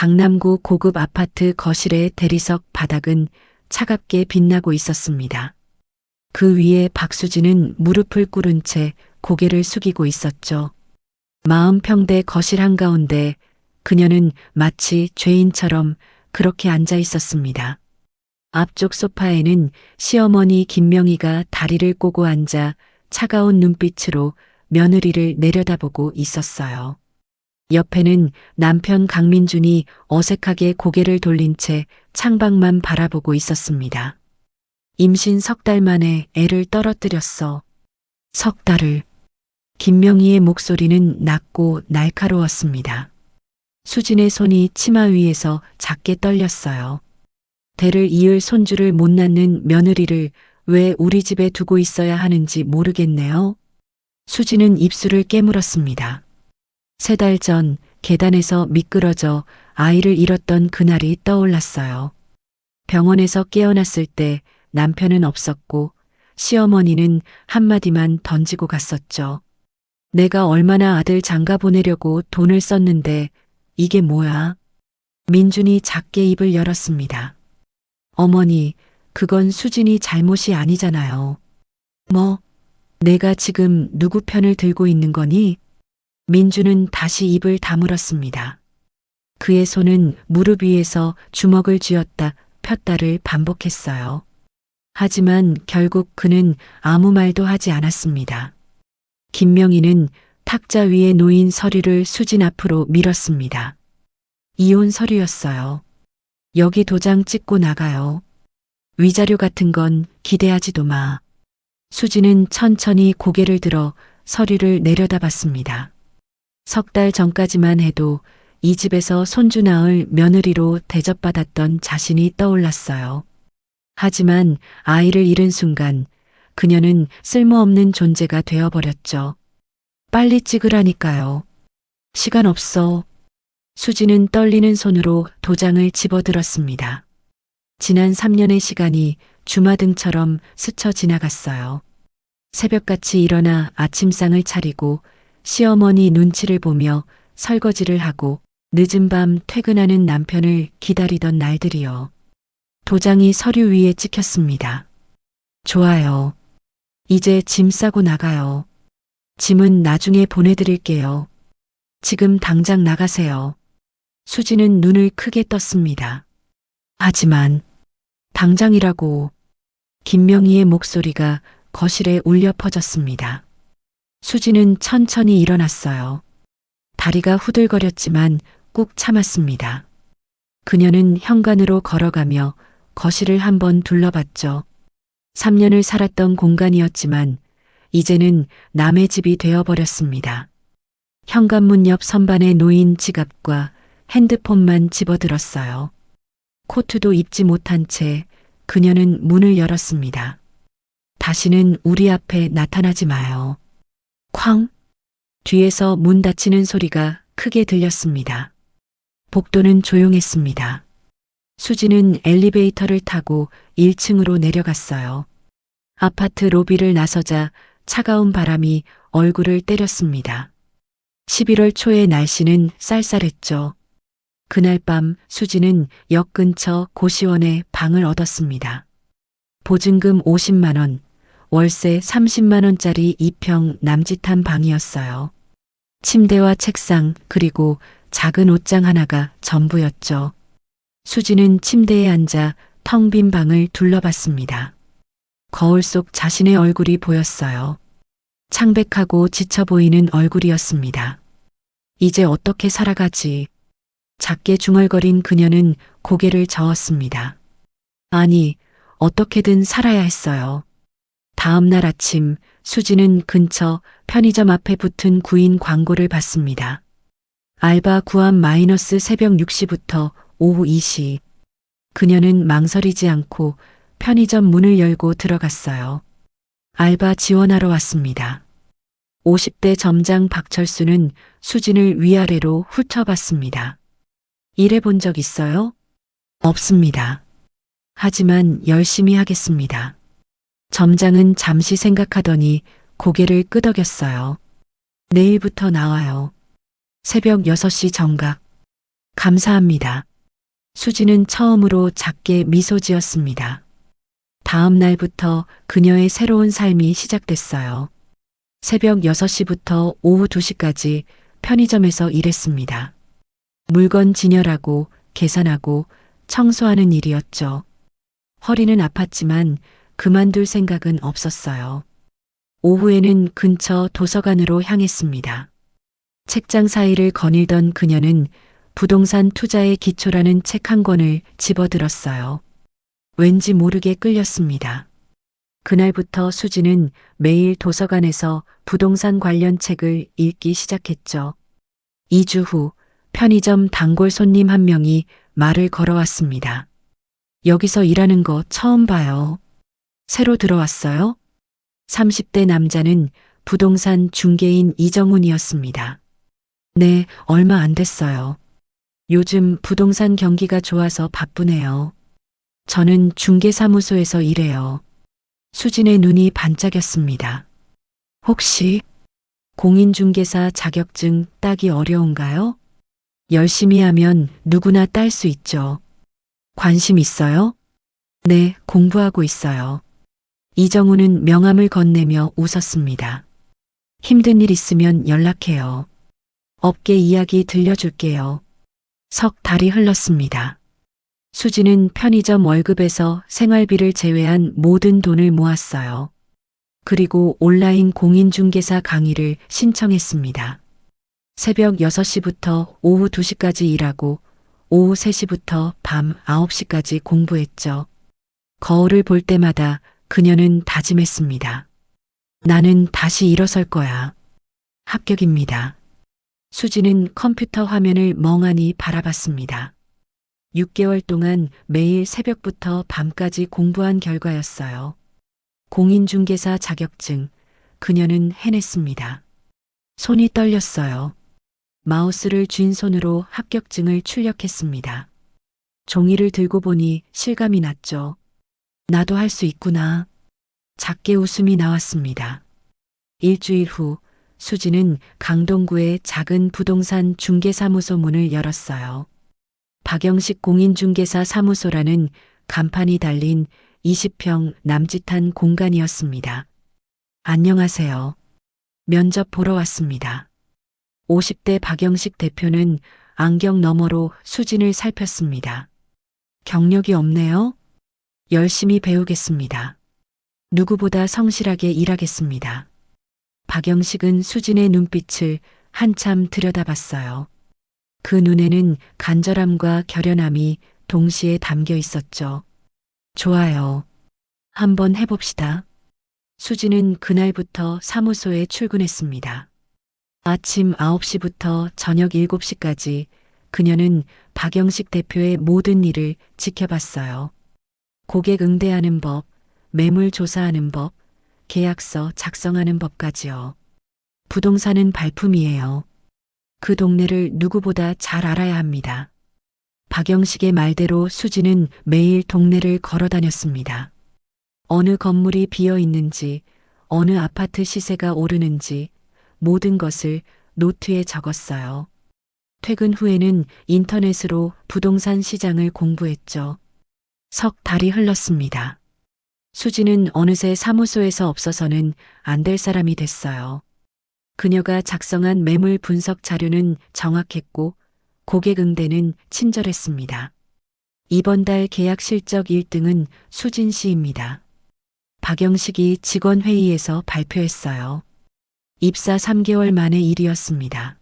강남구 고급 아파트 거실의 대리석 바닥은 차갑게 빛나고 있었습니다. 그 위에 박수진은 무릎을 꿇은 채 고개를 숙이고 있었죠. 마음 평대 거실 한가운데 그녀는 마치 죄인처럼 그렇게 앉아 있었습니다. 앞쪽 소파에는 시어머니 김명희가 다리를 꼬고 앉아 차가운 눈빛으로 며느리를 내려다보고 있었어요. 옆에는 남편 강민준이 어색하게 고개를 돌린 채 창밖만 바라보고 있었습니다. 임신 3달 만에 애를 떨어뜨렸어. 3달을. 김명희의 목소리는 낮고 날카로웠습니다. 수진의 손이 치마 위에서 작게 떨렸어요. 대를 이을 손주를 못 낳는 며느리를 왜 우리 집에 두고 있어야 하는지 모르겠네요. 수진은 입술을 깨물었습니다. 3달 전 계단에서 미끄러져 아이를 잃었던 그날이 떠올랐어요. 병원에서 깨어났을 때 남편은 없었고 시어머니는 한마디만 던지고 갔었죠. 내가 얼마나 아들 장가 보내려고 돈을 썼는데 이게 뭐야? 민준이 작게 입을 열었습니다. 어머니, 그건 수진이 잘못이 아니잖아요. 뭐, 내가 지금 누구 편을 들고 있는 거니? 민준은 다시 입을 다물었습니다. 그의 손은 무릎 위에서 주먹을 쥐었다 폈다를 반복했어요. 하지만 결국 그는 아무 말도 하지 않았습니다. 김명희는 탁자 위에 놓인 서류를 수진 앞으로 밀었습니다. 이혼 서류였어요. 여기 도장 찍고 나가요. 위자료 같은 건 기대하지도 마. 수진은 천천히 고개를 들어 서류를 내려다봤습니다. 3달 전까지만 해도 이 집에서 손주 낳을 며느리로 대접받았던 자신이 떠올랐어요. 하지만 아이를 잃은 순간 그녀는 쓸모없는 존재가 되어버렸죠. 빨리 찍으라니까요. 시간 없어. 수지는 떨리는 손으로 도장을 집어들었습니다. 지난 3년의 시간이 주마등처럼 스쳐 지나갔어요. 새벽같이 일어나 아침상을 차리고 시어머니 눈치를 보며 설거지를 하고 늦은 밤 퇴근하는 남편을 기다리던 날들이요. 도장이 서류 위에 찍혔습니다. 좋아요. 이제 짐 싸고 나가요. 짐은 나중에 보내드릴게요. 지금 당장 나가세요. 수지는 눈을 크게 떴습니다. 하지만 당장이라고. 김명희의 목소리가 거실에 울려 퍼졌습니다. 수지는 천천히 일어났어요. 다리가 후들거렸지만 꾹 참았습니다. 그녀는 현관으로 걸어가며 거실을 한번 둘러봤죠. 3년을 살았던 공간이었지만 이제는 남의 집이 되어버렸습니다. 현관문 옆 선반에 놓인 지갑과 핸드폰만 집어들었어요. 코트도 입지 못한 채 그녀는 문을 열었습니다. 다시는 우리 앞에 나타나지 마요. 쾅! 뒤에서 문 닫히는 소리가 크게 들렸습니다. 복도는 조용했습니다. 수지는 엘리베이터를 타고 1층으로 내려갔어요. 아파트 로비를 나서자 차가운 바람이 얼굴을 때렸습니다. 11월 초의 날씨는 쌀쌀했죠. 그날 밤 수지는 역 근처 고시원에 방을 얻었습니다. 보증금 50만 원, 월세 30만 원짜리 2평 남짓한 방이었어요. 침대와 책상 그리고 작은 옷장 하나가 전부였죠. 수지는 침대에 앉아 텅 빈 방을 둘러봤습니다. 거울 속 자신의 얼굴이 보였어요. 창백하고 지쳐 보이는 얼굴이었습니다. 이제 어떻게 살아가지? 작게 중얼거린 그녀는 고개를 저었습니다. 아니, 어떻게든 살아야 했어요. 다음 날 아침 수지는 근처 편의점 앞에 붙은 구인 광고를 봤습니다. 알바 구함 마이너스 새벽 6시부터 오후 2시. 그녀는 망설이지 않고 편의점 문을 열고 들어갔어요. 알바 지원하러 왔습니다. 50대 점장 박철수는 수진을 위아래로 훑어봤습니다. 일해본 적 있어요? 없습니다. 하지만 열심히 하겠습니다. 점장은 잠시 생각하더니 고개를 끄덕였어요. 내일부터 나와요. 새벽 6시 정각. 감사합니다. 수지는 처음으로 작게 미소 지었습니다. 다음 날부터 그녀의 새로운 삶이 시작됐어요. 새벽 6시부터 오후 2시까지 편의점에서 일했습니다. 물건 진열하고 계산하고 청소하는 일이었죠. 허리는 아팠지만 그만둘 생각은 없었어요. 오후에는 근처 도서관으로 향했습니다. 책장 사이를 거닐던 그녀는 부동산 투자의 기초라는 책 한 권을 집어들었어요. 왠지 모르게 끌렸습니다. 그날부터 수지는 매일 도서관에서 부동산 관련 책을 읽기 시작했죠. 2주 후 편의점 단골 손님 한 명이 말을 걸어왔습니다. 여기서 일하는 거 처음 봐요. 새로 들어왔어요? 30대 남자는 부동산 중개인 이정훈이었습니다. 네, 얼마 안 됐어요. 요즘 부동산 경기가 좋아서 바쁘네요. 저는 중개사무소에서 일해요. 수진의 눈이 반짝였습니다. 혹시 공인중개사 자격증 따기 어려운가요? 열심히 하면 누구나 딸 수 있죠. 관심 있어요? 네, 공부하고 있어요. 이정우는 명함을 건네며 웃었습니다. 힘든 일 있으면 연락해요. 업계 이야기 들려줄게요. 석 달이 흘렀습니다. 수지는 편의점 월급에서 생활비를 제외한 모든 돈을 모았어요. 그리고 온라인 공인중개사 강의를 신청했습니다. 새벽 6시부터 오후 2시까지 일하고 오후 3시부터 밤 9시까지 공부했죠. 거울을 볼 때마다 그녀는 다짐했습니다. 나는 다시 일어설 거야. 합격입니다. 수지는 컴퓨터 화면을 멍하니 바라봤습니다. 6개월 동안 매일 새벽부터 밤까지 공부한 결과였어요. 공인중개사 자격증, 그녀는 해냈습니다. 손이 떨렸어요. 마우스를 쥔 손으로 합격증을 출력했습니다. 종이를 들고 보니 실감이 났죠. 나도 할 수 있구나. 작게 웃음이 나왔습니다. 일주일 후 수지는 강동구의 작은 부동산 중개사무소 문을 열었어요. 박영식 공인중개사 사무소라는 간판이 달린 20평 남짓한 공간이었습니다. 안녕하세요. 면접 보러 왔습니다. 50대 박영식 대표는 안경 너머로 수진을 살폈습니다. 경력이 없네요. 열심히 배우겠습니다. 누구보다 성실하게 일하겠습니다. 박영식은 수진의 눈빛을 한참 들여다봤어요. 그 눈에는 간절함과 결연함이 동시에 담겨 있었죠. 좋아요. 한번 해봅시다. 수지는 그날부터 사무소에 출근했습니다. 아침 9시부터 저녁 7시까지 그녀는 박영식 대표의 모든 일을 지켜봤어요. 고객 응대하는 법, 매물 조사하는 법, 계약서 작성하는 법까지요. 부동산은 발품이에요. 그 동네를 누구보다 잘 알아야 합니다. 박영식의 말대로 수지는 매일 동네를 걸어 다녔습니다. 어느 건물이 비어 있는지, 어느 아파트 시세가 오르는지 모든 것을 노트에 적었어요. 퇴근 후에는 인터넷으로 부동산 시장을 공부했죠. 석 달이 흘렀습니다. 수지는 어느새 사무소에서 없어서는 안 될 사람이 됐어요. 그녀가 작성한 매물 분석 자료는 정확했고 고객 응대는 친절했습니다. 이번 달 계약 실적 1등은 수진 씨입니다. 박영식이 직원회의에서 발표했어요. 입사 3개월 만의 일이었습니다.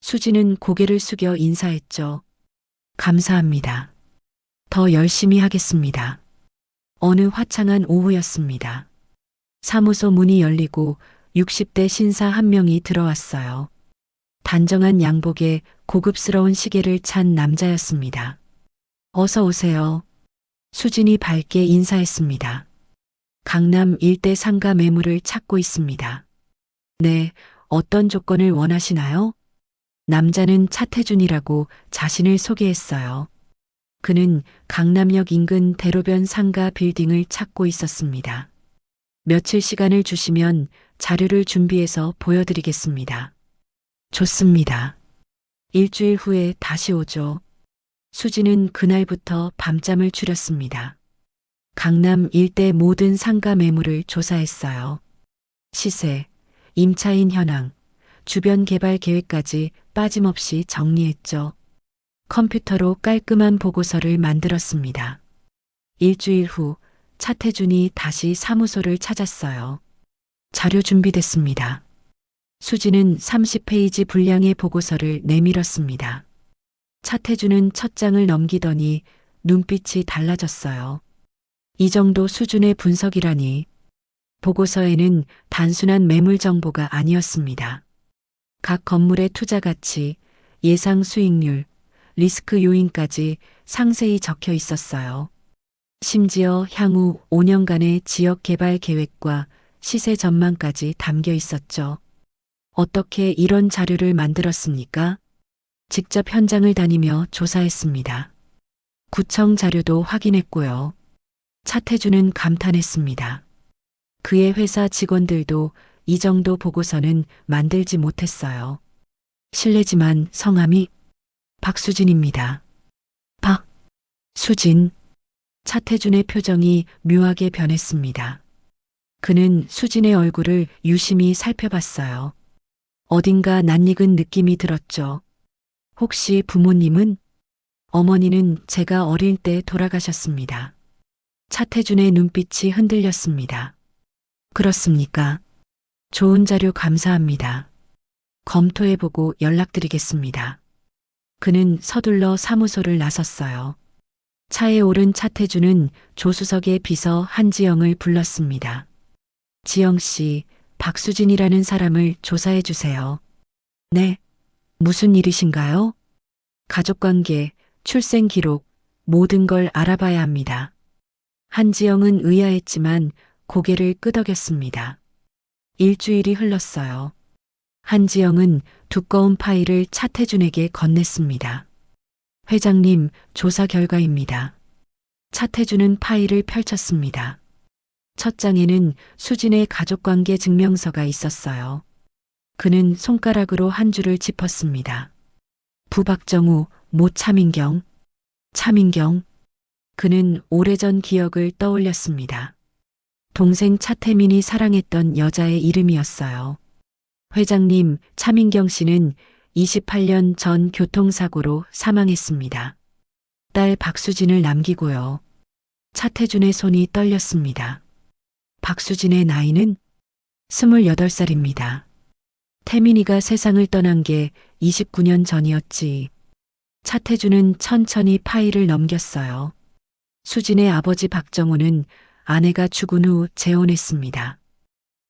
수지는 고개를 숙여 인사했죠. 감사합니다. 더 열심히 하겠습니다. 어느 화창한 오후였습니다. 사무소 문이 열리고 60대 신사 한 명이 들어왔어요. 단정한 양복에 고급스러운 시계를 찬 남자였습니다. 어서 오세요. 수진이 밝게 인사했습니다. 강남 일대 상가 매물을 찾고 있습니다. 네, 어떤 조건을 원하시나요? 남자는 차태준이라고 자신을 소개했어요. 그는 강남역 인근 대로변 상가 빌딩을 찾고 있었습니다. 며칠 시간을 주시면 자료를 준비해서 보여드리겠습니다. 좋습니다. 일주일 후에 다시 오죠. 수지는 그날부터 밤잠을 줄였습니다. 강남 일대 모든 상가 매물을 조사했어요. 시세, 임차인 현황, 주변 개발 계획까지 빠짐없이 정리했죠. 컴퓨터로 깔끔한 보고서를 만들었습니다. 일주일 후 차태준이 다시 사무소를 찾았어요. 자료 준비됐습니다. 수지는 30페이지 분량의 보고서를 내밀었습니다. 차태준은 첫 장을 넘기더니 눈빛이 달라졌어요. 이 정도 수준의 분석이라니. 보고서에는 단순한 매물 정보가 아니었습니다. 각 건물의 투자 가치, 예상 수익률, 리스크 요인까지 상세히 적혀 있었어요. 심지어 향후 5년간의 지역 개발 계획과 시세 전망까지 담겨 있었죠. 어떻게 이런 자료를 만들었습니까? 직접 현장을 다니며 조사했습니다. 구청 자료도 확인했고요. 차태준은 감탄했습니다. 그의 회사 직원들도 이 정도 보고서는 만들지 못했어요. 실례지만 성함이 박수진입니다. 수진. 차태준의 표정이 묘하게 변했습니다. 그는 수진의 얼굴을 유심히 살펴봤어요. 어딘가 낯익은 느낌이 들었죠. 혹시 부모님은? 어머니는 제가 어릴 때 돌아가셨습니다. 차태준의 눈빛이 흔들렸습니다. 그렇습니까? 좋은 자료 감사합니다. 검토해보고 연락드리겠습니다. 그는 서둘러 사무소를 나섰어요. 차에 오른 차태준은 조수석의 비서 한지영을 불렀습니다. 지영 씨, 박수진이라는 사람을 조사해 주세요. 네. 무슨 일이신가요? 가족관계, 출생 기록, 모든 걸 알아봐야 합니다. 한지영은 의아했지만 고개를 끄덕였습니다. 일주일이 흘렀어요. 한지영은 두꺼운 파일을 차태준에게 건넸습니다. 회장님, 조사 결과입니다. 차태준은 파일을 펼쳤습니다. 첫 장에는 수진의 가족관계 증명서가 있었어요. 그는 손가락으로 한 줄을 짚었습니다. 부박정우, 모 차민경. 차민경. 그는 오래전 기억을 떠올렸습니다. 동생 차태민이 사랑했던 여자의 이름이었어요. 회장님, 차민경 씨는 28년 전 교통사고로 사망했습니다. 딸 박수진을 남기고요. 차태준의 손이 떨렸습니다. 박수진의 나이는 28살입니다. 태민이가 세상을 떠난 게 29년 전이었지. 차태준은 천천히 파일을 넘겼어요. 수진의 아버지 박정우는 아내가 죽은 후 재혼했습니다.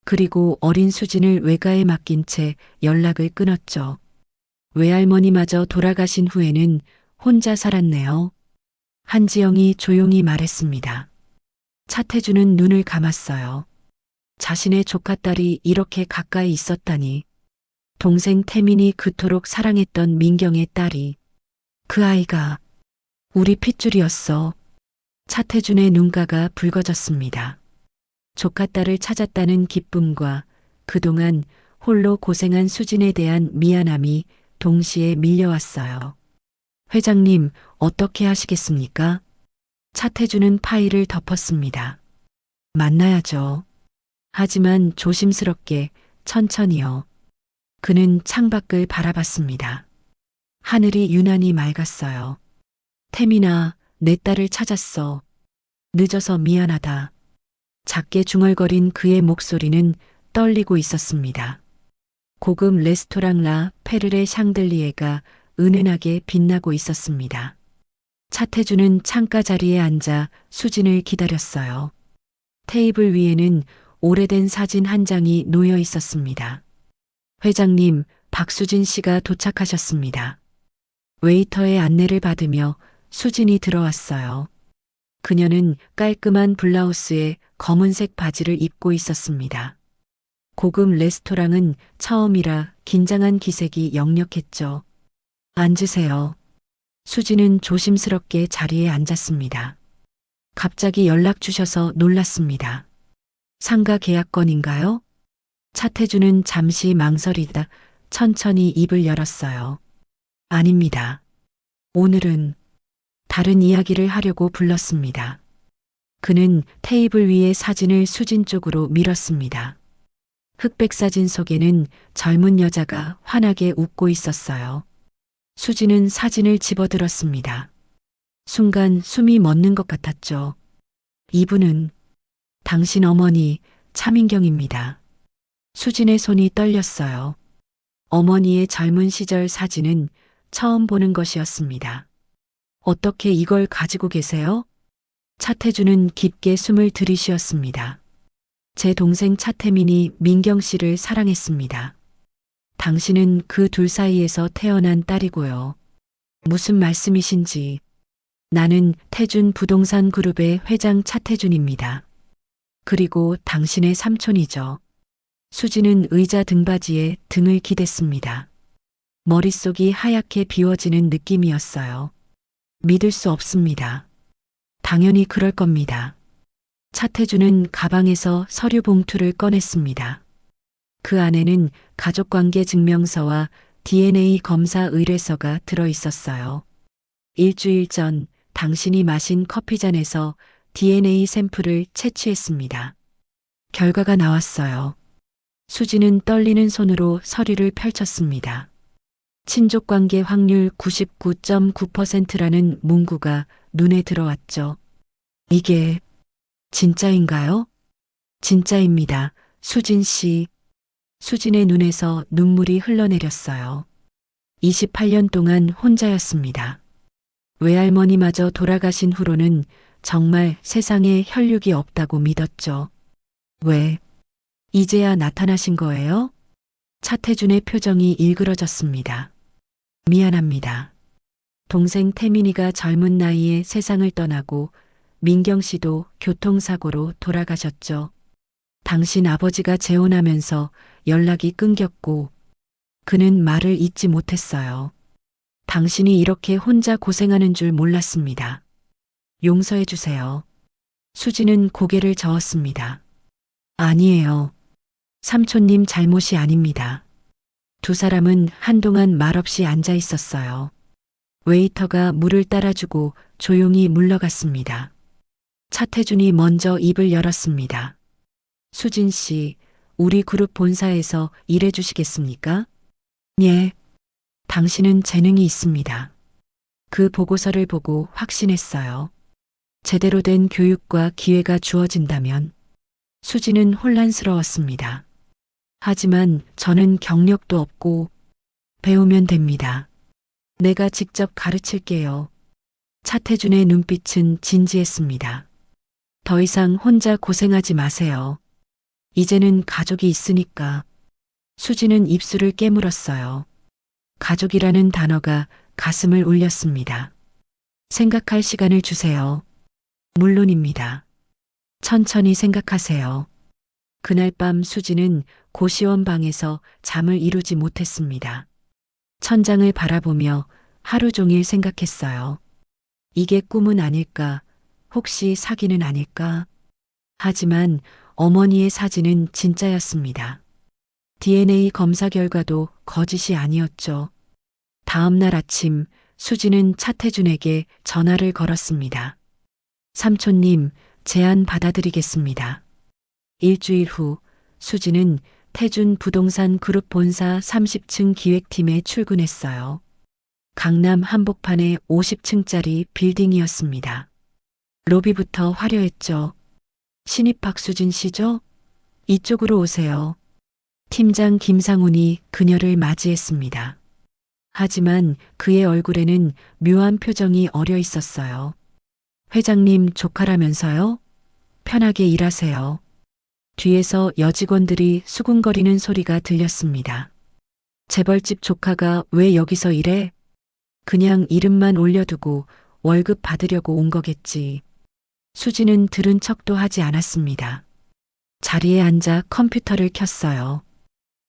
그리고 어린 수진을 외가에 맡긴 채 연락을 끊었죠. 외할머니마저 돌아가신 후에는 혼자 살았네요. 한지영이 조용히 말했습니다. 차태준은 눈을 감았어요. 자신의 조카딸이 이렇게 가까이 있었다니. 동생 태민이 그토록 사랑했던 민경의 딸이. 그 아이가 우리 핏줄이었어. 차태준의 눈가가 붉어졌습니다. 조카딸을 찾았다는 기쁨과 그동안 홀로 고생한 수진에 대한 미안함이 동시에 밀려왔어요. 회장님, 어떻게 하시겠습니까? 차태준은 파일을 덮었습니다. 만나야죠. 하지만 조심스럽게, 천천히요. 그는 창밖을 바라봤습니다. 하늘이 유난히 맑았어요. 태민아, 내 딸을 찾았어. 늦어서 미안하다. 작게 중얼거린 그의 목소리는 떨리고 있었습니다. 고급 레스토랑 라 페르레 샹들리에가 은은하게 빛나고 있었습니다. 차태준은 창가 자리에 앉아 수진을 기다렸어요. 테이블 위에는 오래된 사진 한 장이 놓여 있었습니다. 회장님, 박수진 씨가 도착하셨습니다. 웨이터의 안내를 받으며 수진이 들어왔어요. 그녀는 깔끔한 블라우스에 검은색 바지를 입고 있었습니다. 고급 레스토랑은 처음이라 긴장한 기색이 역력했죠. 앉으세요. 수진은 조심스럽게 자리에 앉았습니다. 갑자기 연락 주셔서 놀랐습니다. 상가 계약건인가요? 차태준은 잠시 망설이다 천천히 입을 열었어요. 아닙니다. 오늘은 다른 이야기를 하려고 불렀습니다. 그는 테이블 위에 사진을 수진 쪽으로 밀었습니다. 흑백 사진 속에는 젊은 여자가 환하게 웃고 있었어요. 수진은 사진을 집어들었습니다. 순간 숨이 멎는 것 같았죠. 이분은 당신 어머니 차민경입니다. 수진의 손이 떨렸어요. 어머니의 젊은 시절 사진은 처음 보는 것이었습니다. 어떻게 이걸 가지고 계세요? 차태주는 깊게 숨을 들이쉬었습니다. 제 동생 차태민이 민경 씨를 사랑했습니다. 당신은 그 둘 사이에서 태어난 딸이고요. 무슨 말씀이신지. 나는 태준 부동산 그룹의 회장 차태준입니다. 그리고 당신의 삼촌이죠. 수지는 의자 등받이에 등을 기댔습니다. 머릿속이 하얗게 비워지는 느낌이었어요. 믿을 수 없습니다. 당연히 그럴 겁니다. 차태주는 가방에서 서류 봉투를 꺼냈습니다. 그 안에는 가족관계 증명서와 DNA 검사 의뢰서가 들어 있었어요. 일주일 전 당신이 마신 커피잔에서 DNA 샘플을 채취했습니다. 결과가 나왔어요. 수지는 떨리는 손으로 서류를 펼쳤습니다. 친족관계 확률 99.9%라는 문구가 눈에 들어왔죠. 이게 진짜인가요? 진짜입니다. 수진 씨. 수진의 눈에서 눈물이 흘러내렸어요. 28년 동안 혼자였습니다. 외할머니마저 돌아가신 후로는 정말 세상에 혈육이 없다고 믿었죠. 왜? 이제야 나타나신 거예요? 차태준의 표정이 일그러졌습니다. 미안합니다. 동생 태민이가 젊은 나이에 세상을 떠나고 민경 씨도 교통사고로 돌아가셨죠. 당신 아버지가 재혼하면서 연락이 끊겼고 그는 말을 잇지 못했어요. 당신이 이렇게 혼자 고생하는 줄 몰랐습니다. 용서해 주세요. 수지는 고개를 저었습니다. 아니에요. 삼촌님 잘못이 아닙니다. 두 사람은 한동안 말없이 앉아 있었어요. 웨이터가 물을 따라주고 조용히 물러갔습니다. 차태준이 먼저 입을 열었습니다. 수진 씨, 우리 그룹 본사에서 일해 주시겠습니까? 예. 당신은 재능이 있습니다. 그 보고서를 보고 확신했어요. 제대로 된 교육과 기회가 주어진다면. 수지는 혼란스러웠습니다. 하지만 저는 경력도 없고 배우면 됩니다. 내가 직접 가르칠게요. 차태준의 눈빛은 진지했습니다. 더 이상 혼자 고생하지 마세요. 이제는 가족이 있으니까. 수지는 입술을 깨물었어요. 가족이라는 단어가 가슴을 울렸습니다. 생각할 시간을 주세요. 물론입니다. 천천히 생각하세요. 그날 밤 수지는 고시원 방에서 잠을 이루지 못했습니다. 천장을 바라보며 하루 종일 생각했어요. 이게 꿈은 아닐까? 혹시 사기는 아닐까? 하지만 어머니의 사진은 진짜였습니다. DNA 검사 결과도 거짓이 아니었죠. 다음 날 아침 수지는 차태준에게 전화를 걸었습니다. 삼촌님, 제안 받아들이겠습니다. 일주일 후 수지는 태준 부동산 그룹 본사 30층 기획팀에 출근했어요. 강남 한복판의 50층짜리 빌딩이었습니다. 로비부터 화려했죠. 신입 박수진 씨죠? 이쪽으로 오세요. 팀장 김상훈이 그녀를 맞이했습니다. 하지만 그의 얼굴에는 묘한 표정이 어려 있었어요. 회장님 조카라면서요? 편하게 일하세요. 뒤에서 여직원들이 수군거리는 소리가 들렸습니다. 재벌집 조카가 왜 여기서 일해? 그냥 이름만 올려두고 월급 받으려고 온 거겠지. 수지는 들은 척도 하지 않았습니다. 자리에 앉아 컴퓨터를 켰어요.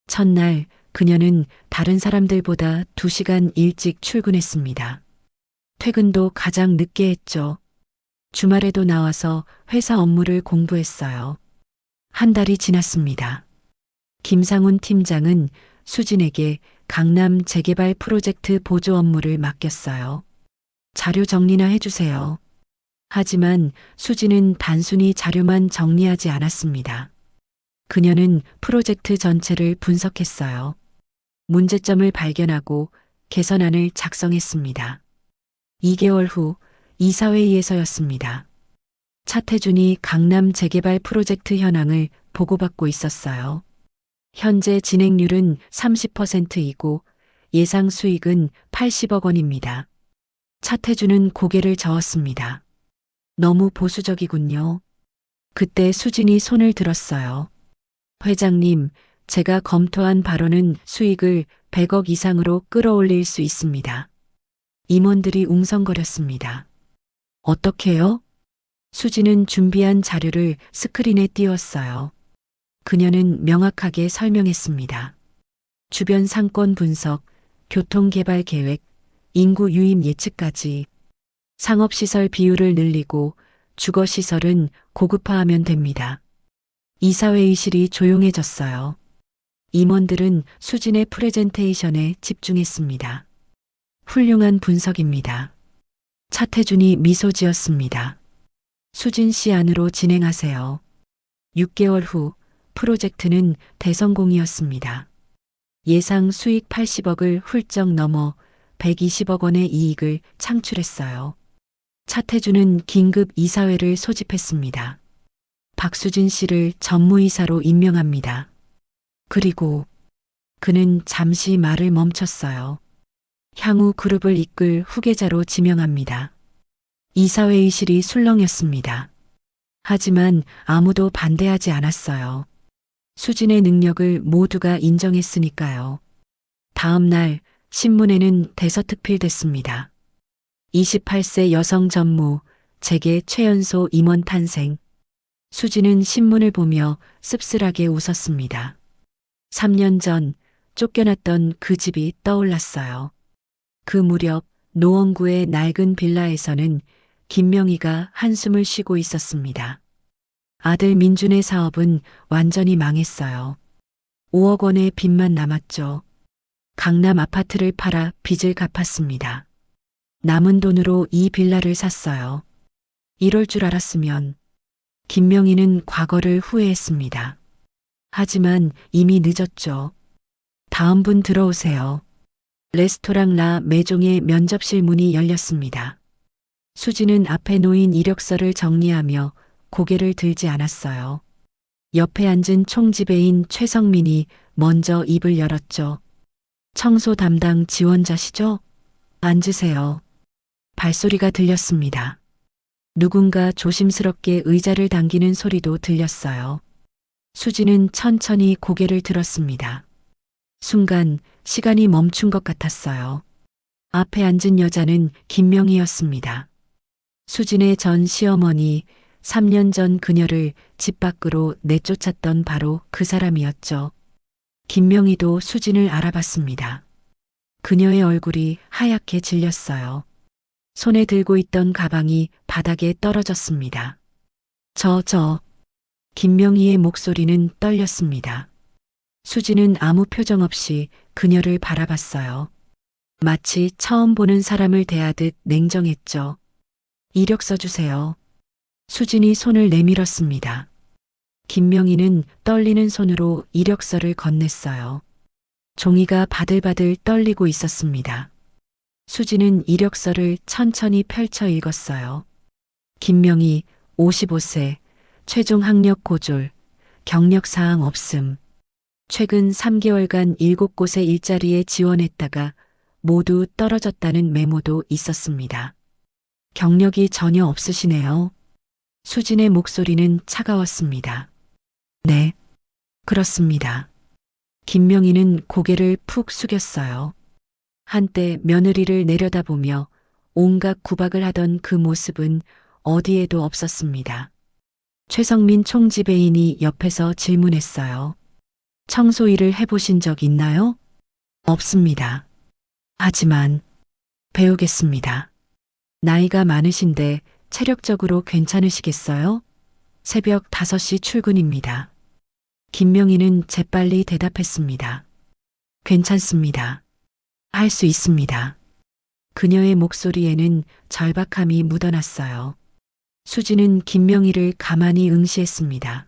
첫날 그녀는 다른 사람들보다 2시간 일찍 출근했습니다. 퇴근도 가장 늦게 했죠. 주말에도 나와서 회사 업무를 공부했어요. 한 달이 지났습니다. 김상훈 팀장은 수진에게 강남 재개발 프로젝트 보조 업무를 맡겼어요. 자료 정리나 해주세요. 하지만 수진은 단순히 자료만 정리하지 않았습니다. 그녀는 프로젝트 전체를 분석했어요. 문제점을 발견하고 개선안을 작성했습니다. 2개월 후 이사회의에서였습니다. 차태준이 강남 재개발 프로젝트 현황을 보고받고 있었어요. 현재 진행률은 30%이고 예상 수익은 80억 원입니다. 차태준은 고개를 저었습니다. 너무 보수적이군요. 그때 수진이 손을 들었어요. 회장님, 제가 검토한 바로는 수익을 100억 이상으로 끌어올릴 수 있습니다. 임원들이 웅성거렸습니다. 어떻게요? 수진은 준비한 자료를 스크린에 띄웠어요. 그녀는 명확하게 설명했습니다. 주변 상권 분석, 교통개발 계획, 인구 유입 예측까지. 상업시설 비율을 늘리고 주거시설은 고급화하면 됩니다. 이사회의실이 조용해졌어요. 임원들은 수진의 프레젠테이션에 집중했습니다. 훌륭한 분석입니다. 차태준이 미소 지었습니다. 수진 씨 안으로 진행하세요. 6개월 후 프로젝트는 대성공이었습니다. 예상 수익 80억을 훌쩍 넘어 120억 원의 이익을 창출했어요. 차태준은 긴급 이사회를 소집했습니다. 박수진 씨를 전무이사로 임명합니다. 그리고 그는 잠시 말을 멈췄어요. 향후 그룹을 이끌 후계자로 지명합니다. 이사회의실이 술렁였습니다. 하지만 아무도 반대하지 않았어요. 수진의 능력을 모두가 인정했으니까요. 다음 날 신문에는 대서특필됐습니다. 28세 여성 전무, 재계 최연소 임원 탄생. 수진은 신문을 보며 씁쓸하게 웃었습니다. 3년 전 쫓겨났던 그 집이 떠올랐어요. 그 무렵 노원구의 낡은 빌라에서는 김명희가 한숨을 쉬고 있었습니다. 아들 민준의 사업은 완전히 망했어요. 5억 원의 빚만 남았죠. 강남 아파트를 팔아 빚을 갚았습니다. 남은 돈으로 이 빌라를 샀어요. 이럴 줄 알았으면. 김명희는 과거를 후회했습니다. 하지만 이미 늦었죠. 다음 분 들어오세요. 레스토랑 라 메종의 면접실 문이 열렸습니다. 수진은 앞에 놓인 이력서를 정리하며 고개를 들지 않았어요. 옆에 앉은 총지배인 최성민이 먼저 입을 열었죠. 청소 담당 지원자시죠? 앉으세요. 발소리가 들렸습니다. 누군가 조심스럽게 의자를 당기는 소리도 들렸어요. 수진은 천천히 고개를 들었습니다. 순간 시간이 멈춘 것 같았어요. 앞에 앉은 여자는 김명희였습니다. 수진의 전 시어머니, 3년 전 그녀를 집 밖으로 내쫓았던 바로 그 사람이었죠. 김명희도 수진을 알아봤습니다. 그녀의 얼굴이 하얗게 질렸어요. 손에 들고 있던 가방이 바닥에 떨어졌습니다. 김명희의 목소리는 떨렸습니다. 수진은 아무 표정 없이 그녀를 바라봤어요. 마치 처음 보는 사람을 대하듯 냉정했죠. 이력서 주세요. 수진이 손을 내밀었습니다. 김명희는 떨리는 손으로 이력서를 건넸어요. 종이가 바들바들 떨리고 있었습니다. 수진은 이력서를 천천히 펼쳐 읽었어요. 김명희, 55세, 최종 학력 고졸, 경력사항 없음. 최근 3개월간 7곳의 일자리에 지원했다가 모두 떨어졌다는 메모도 있었습니다. 경력이 전혀 없으시네요. 수진의 목소리는 차가웠습니다. 네, 그렇습니다. 김명희는 고개를 푹 숙였어요. 한때 며느리를 내려다보며 온갖 구박을 하던 그 모습은 어디에도 없었습니다. 최성민 총지배인이 옆에서 질문했어요. 청소 일을 해보신 적 있나요? 없습니다. 하지만 배우겠습니다. 나이가 많으신데 체력적으로 괜찮으시겠어요? 새벽 5시 출근입니다. 김명희는 재빨리 대답했습니다. 괜찮습니다. 할 수 있습니다. 그녀의 목소리에는 절박함이 묻어났어요. 수지는 김명희를 가만히 응시했습니다.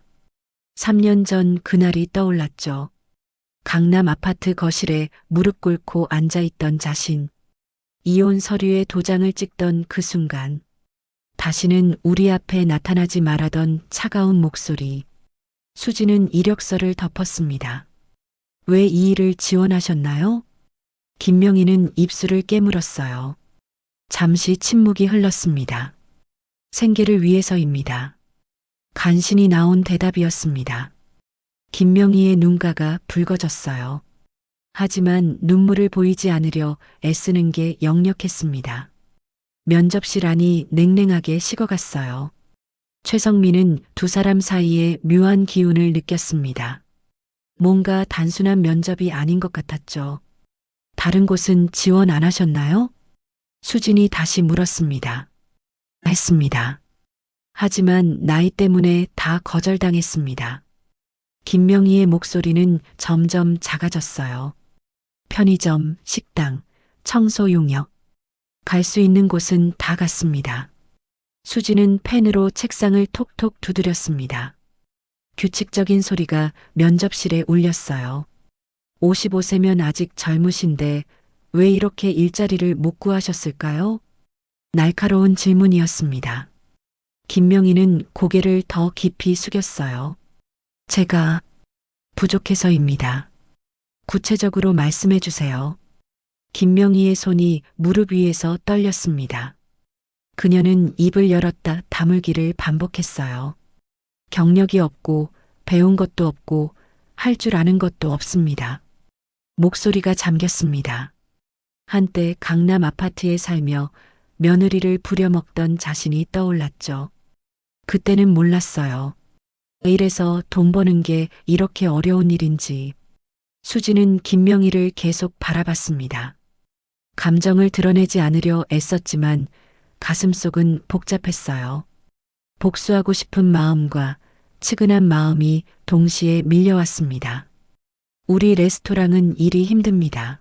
3년 전 그날이 떠올랐죠. 강남 아파트 거실에 무릎 꿇고 앉아있던 자신. 이혼 서류에 도장을 찍던 그 순간. 다시는 우리 앞에 나타나지 말하던 차가운 목소리. 수지는 이력서를 덮었습니다. 왜 이 일을 지원하셨나요? 김명희는 입술을 깨물었어요. 잠시 침묵이 흘렀습니다. 생계를 위해서입니다. 간신히 나온 대답이었습니다. 김명희의 눈가가 붉어졌어요. 하지만 눈물을 보이지 않으려 애쓰는 게 역력했습니다. 면접실 안이 냉랭하게 식어갔어요. 최성민은 두 사람 사이에 묘한 기운을 느꼈습니다. 뭔가 단순한 면접이 아닌 것 같았죠. 다른 곳은 지원 안 하셨나요? 수진이 다시 물었습니다. 했습니다. 하지만 나이 때문에 다 거절당했습니다. 김명희의 목소리는 점점 작아졌어요. 편의점, 식당, 청소 용역. 갈 수 있는 곳은 다 갔습니다. 수지는 펜으로 책상을 톡톡 두드렸습니다. 규칙적인 소리가 면접실에 울렸어요. 55세면 아직 젊으신데 왜 이렇게 일자리를 못 구하셨을까요? 날카로운 질문이었습니다. 김명희는 고개를 더 깊이 숙였어요. 제가 부족해서입니다. 구체적으로 말씀해 주세요. 김명희의 손이 무릎 위에서 떨렸습니다. 그녀는 입을 열었다 다물기를 반복했어요. 경력이 없고 배운 것도 없고 할 줄 아는 것도 없습니다. 목소리가 잠겼습니다. 한때 강남 아파트에 살며 며느리를 부려먹던 자신이 떠올랐죠. 그때는 몰랐어요. 일에서 돈 버는 게 이렇게 어려운 일인지. 수지는 김명희를 계속 바라봤습니다. 감정을 드러내지 않으려 애썼지만 가슴속은 복잡했어요. 복수하고 싶은 마음과 측은한 마음이 동시에 밀려왔습니다. 우리 레스토랑은 일이 힘듭니다.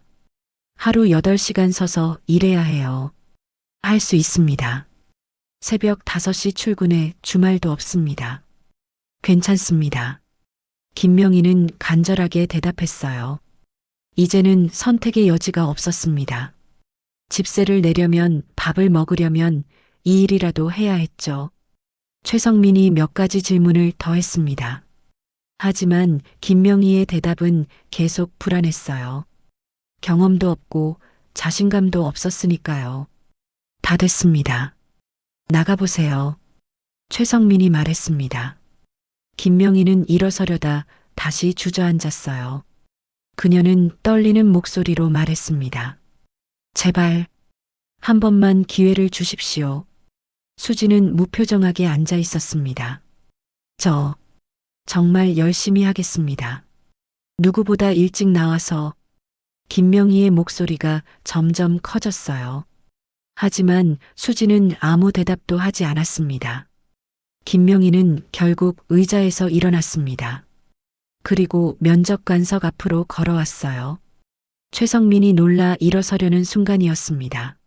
하루 8시간 서서 일해야 해요. 할 수 있습니다. 새벽 5시 출근에 주말도 없습니다. 괜찮습니다. 김명희는 간절하게 대답했어요. 이제는 선택의 여지가 없었습니다. 집세를 내려면 밥을 먹으려면 이 일이라도 해야 했죠. 최성민이 몇 가지 질문을 더 했습니다. 하지만 김명희의 대답은 계속 불안했어요. 경험도 없고 자신감도 없었으니까요. 다 됐습니다. 나가보세요. 최성민이 말했습니다. 김명희는 일어서려다 다시 주저앉았어요. 그녀는 떨리는 목소리로 말했습니다. 제발 한 번만 기회를 주십시오. 수지는 무표정하게 앉아 있었습니다. 저 정말 열심히 하겠습니다. 누구보다 일찍 나와서. 김명희의 목소리가 점점 커졌어요. 하지만 수지는 아무 대답도 하지 않았습니다. 김명희는 결국 의자에서 일어났습니다. 그리고 면접관석 앞으로 걸어왔어요. 최성민이 놀라 일어서려는 순간이었습니다.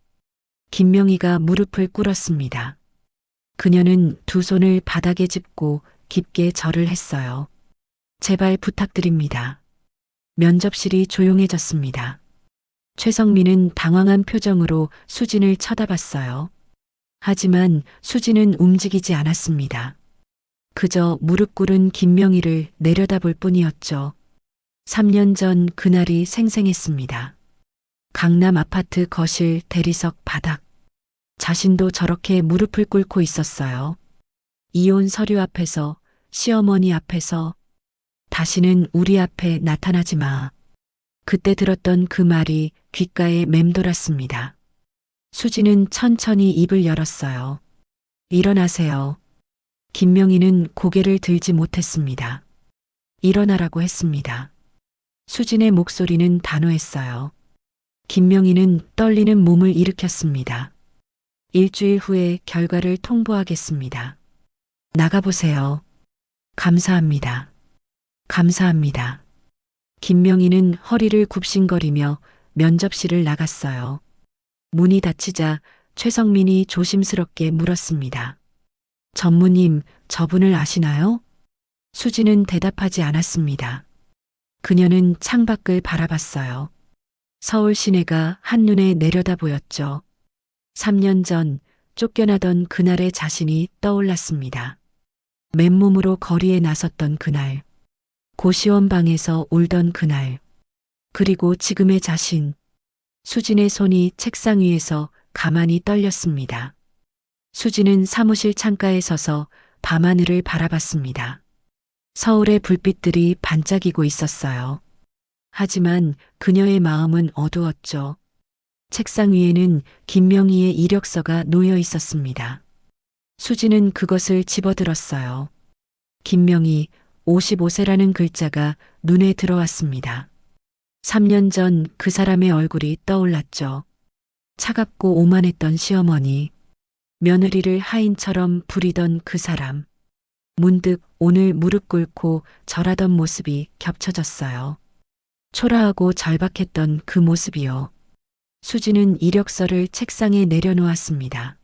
김명희가 무릎을 꿇었습니다. 그녀는 두 손을 바닥에 짚고 깊게 절을 했어요. 제발 부탁드립니다. 면접실이 조용해졌습니다. 최성민은 당황한 표정으로 수진을 쳐다봤어요. 하지만 수진은 움직이지 않았습니다. 그저 무릎 꿇은 김명희를 내려다볼 뿐이었죠. 3년 전 그날이 생생했습니다. 강남 아파트 거실 대리석 바닥. 자신도 저렇게 무릎을 꿇고 있었어요. 이혼 서류 앞에서, 시어머니 앞에서. 다시는 우리 앞에 나타나지 마. 그때 들었던 그 말이 귓가에 맴돌았습니다. 수지는 천천히 입을 열었어요. 일어나세요. 김명희는 고개를 들지 못했습니다. 일어나라고 했습니다. 수진의 목소리는 단호했어요. 김명희는 떨리는 몸을 일으켰습니다. 일주일 후에 결과를 통보하겠습니다. 나가보세요. 감사합니다. 감사합니다. 김명희는 허리를 굽신거리며 면접실을 나갔어요. 문이 닫히자 최성민이 조심스럽게 물었습니다. 전무님, 저분을 아시나요? 수지는 대답하지 않았습니다. 그녀는 창밖을 바라봤어요. 서울 시내가 한눈에 내려다 보였죠. 3년 전 쫓겨나던 그날의 자신이 떠올랐습니다. 맨몸으로 거리에 나섰던 그날, 고시원 방에서 울던 그날, 그리고 지금의 자신. 수진의 손이 책상 위에서 가만히 떨렸습니다. 수진은 사무실 창가에 서서 밤하늘을 바라봤습니다. 서울의 불빛들이 반짝이고 있었어요. 하지만 그녀의 마음은 어두웠죠. 책상 위에는 김명희의 이력서가 놓여 있었습니다. 수진은 그것을 집어들었어요. 김명희, 55세라는 글자가 눈에 들어왔습니다. 3년 전 그 사람의 얼굴이 떠올랐죠. 차갑고 오만했던 시어머니, 며느리를 하인처럼 부리던 그 사람. 문득 오늘 무릎 꿇고 절하던 모습이 겹쳐졌어요. 초라하고 절박했던 그 모습이요. 수지는 이력서를 책상에 내려놓았습니다.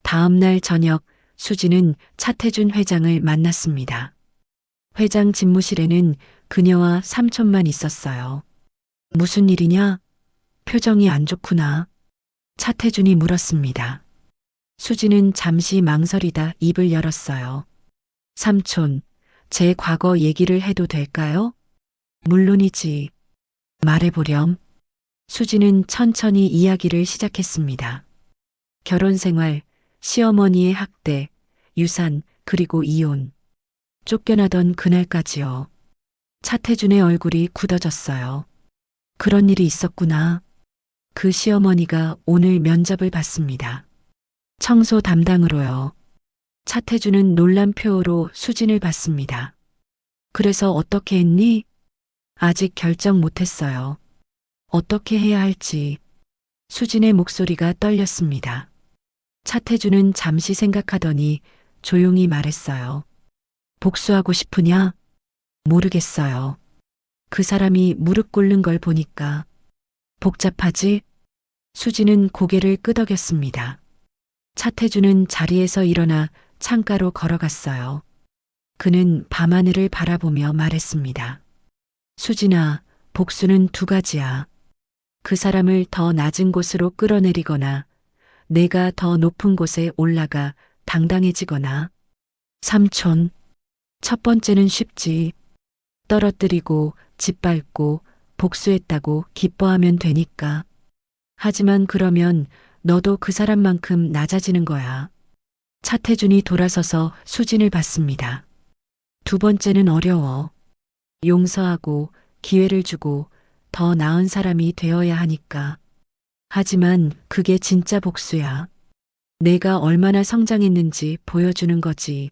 다음 날 저녁 수지는 차태준 회장을 만났습니다. 회장 집무실에는 그녀와 삼촌만 있었어요. 무슨 일이냐? 표정이 안 좋구나. 차태준이 물었습니다. 수지는 잠시 망설이다 입을 열었어요. 삼촌, 제 과거 얘기를 해도 될까요? 물론이지. 말해보렴. 수지는 천천히 이야기를 시작했습니다. 결혼 생활, 시어머니의 학대, 유산, 그리고 이혼. 쫓겨나던 그날까지요. 차태준의 얼굴이 굳어졌어요. 그런 일이 있었구나. 그 시어머니가 오늘 면접을 받습니다. 청소 담당으로요. 차태준은 놀란 표로 수진을 봤습니다. 그래서 어떻게 했니? 아직 결정 못했어요. 어떻게 해야 할지. 수진의 목소리가 떨렸습니다. 차태준은 잠시 생각하더니 조용히 말했어요. 복수하고 싶으냐? 모르겠어요. 그 사람이 무릎 꿇는 걸 보니까. 복잡하지? 수지는 고개를 끄덕였습니다. 차태준은 자리에서 일어나 창가로 걸어갔어요. 그는 밤하늘을 바라보며 말했습니다. 수진아, 복수는 두 가지야. 그 사람을 더 낮은 곳으로 끌어내리거나 내가 더 높은 곳에 올라가 당당해지거나. 삼촌, 첫 번째는 쉽지. 떨어뜨리고 짓밟고 복수했다고 기뻐하면 되니까. 하지만 그러면 너도 그 사람만큼 낮아지는 거야. 차태준이 돌아서서 수진을 봤습니다. 두 번째는 어려워. 용서하고 기회를 주고 더 나은 사람이 되어야 하니까. 하지만 그게 진짜 복수야. 내가 얼마나 성장했는지 보여주는 거지.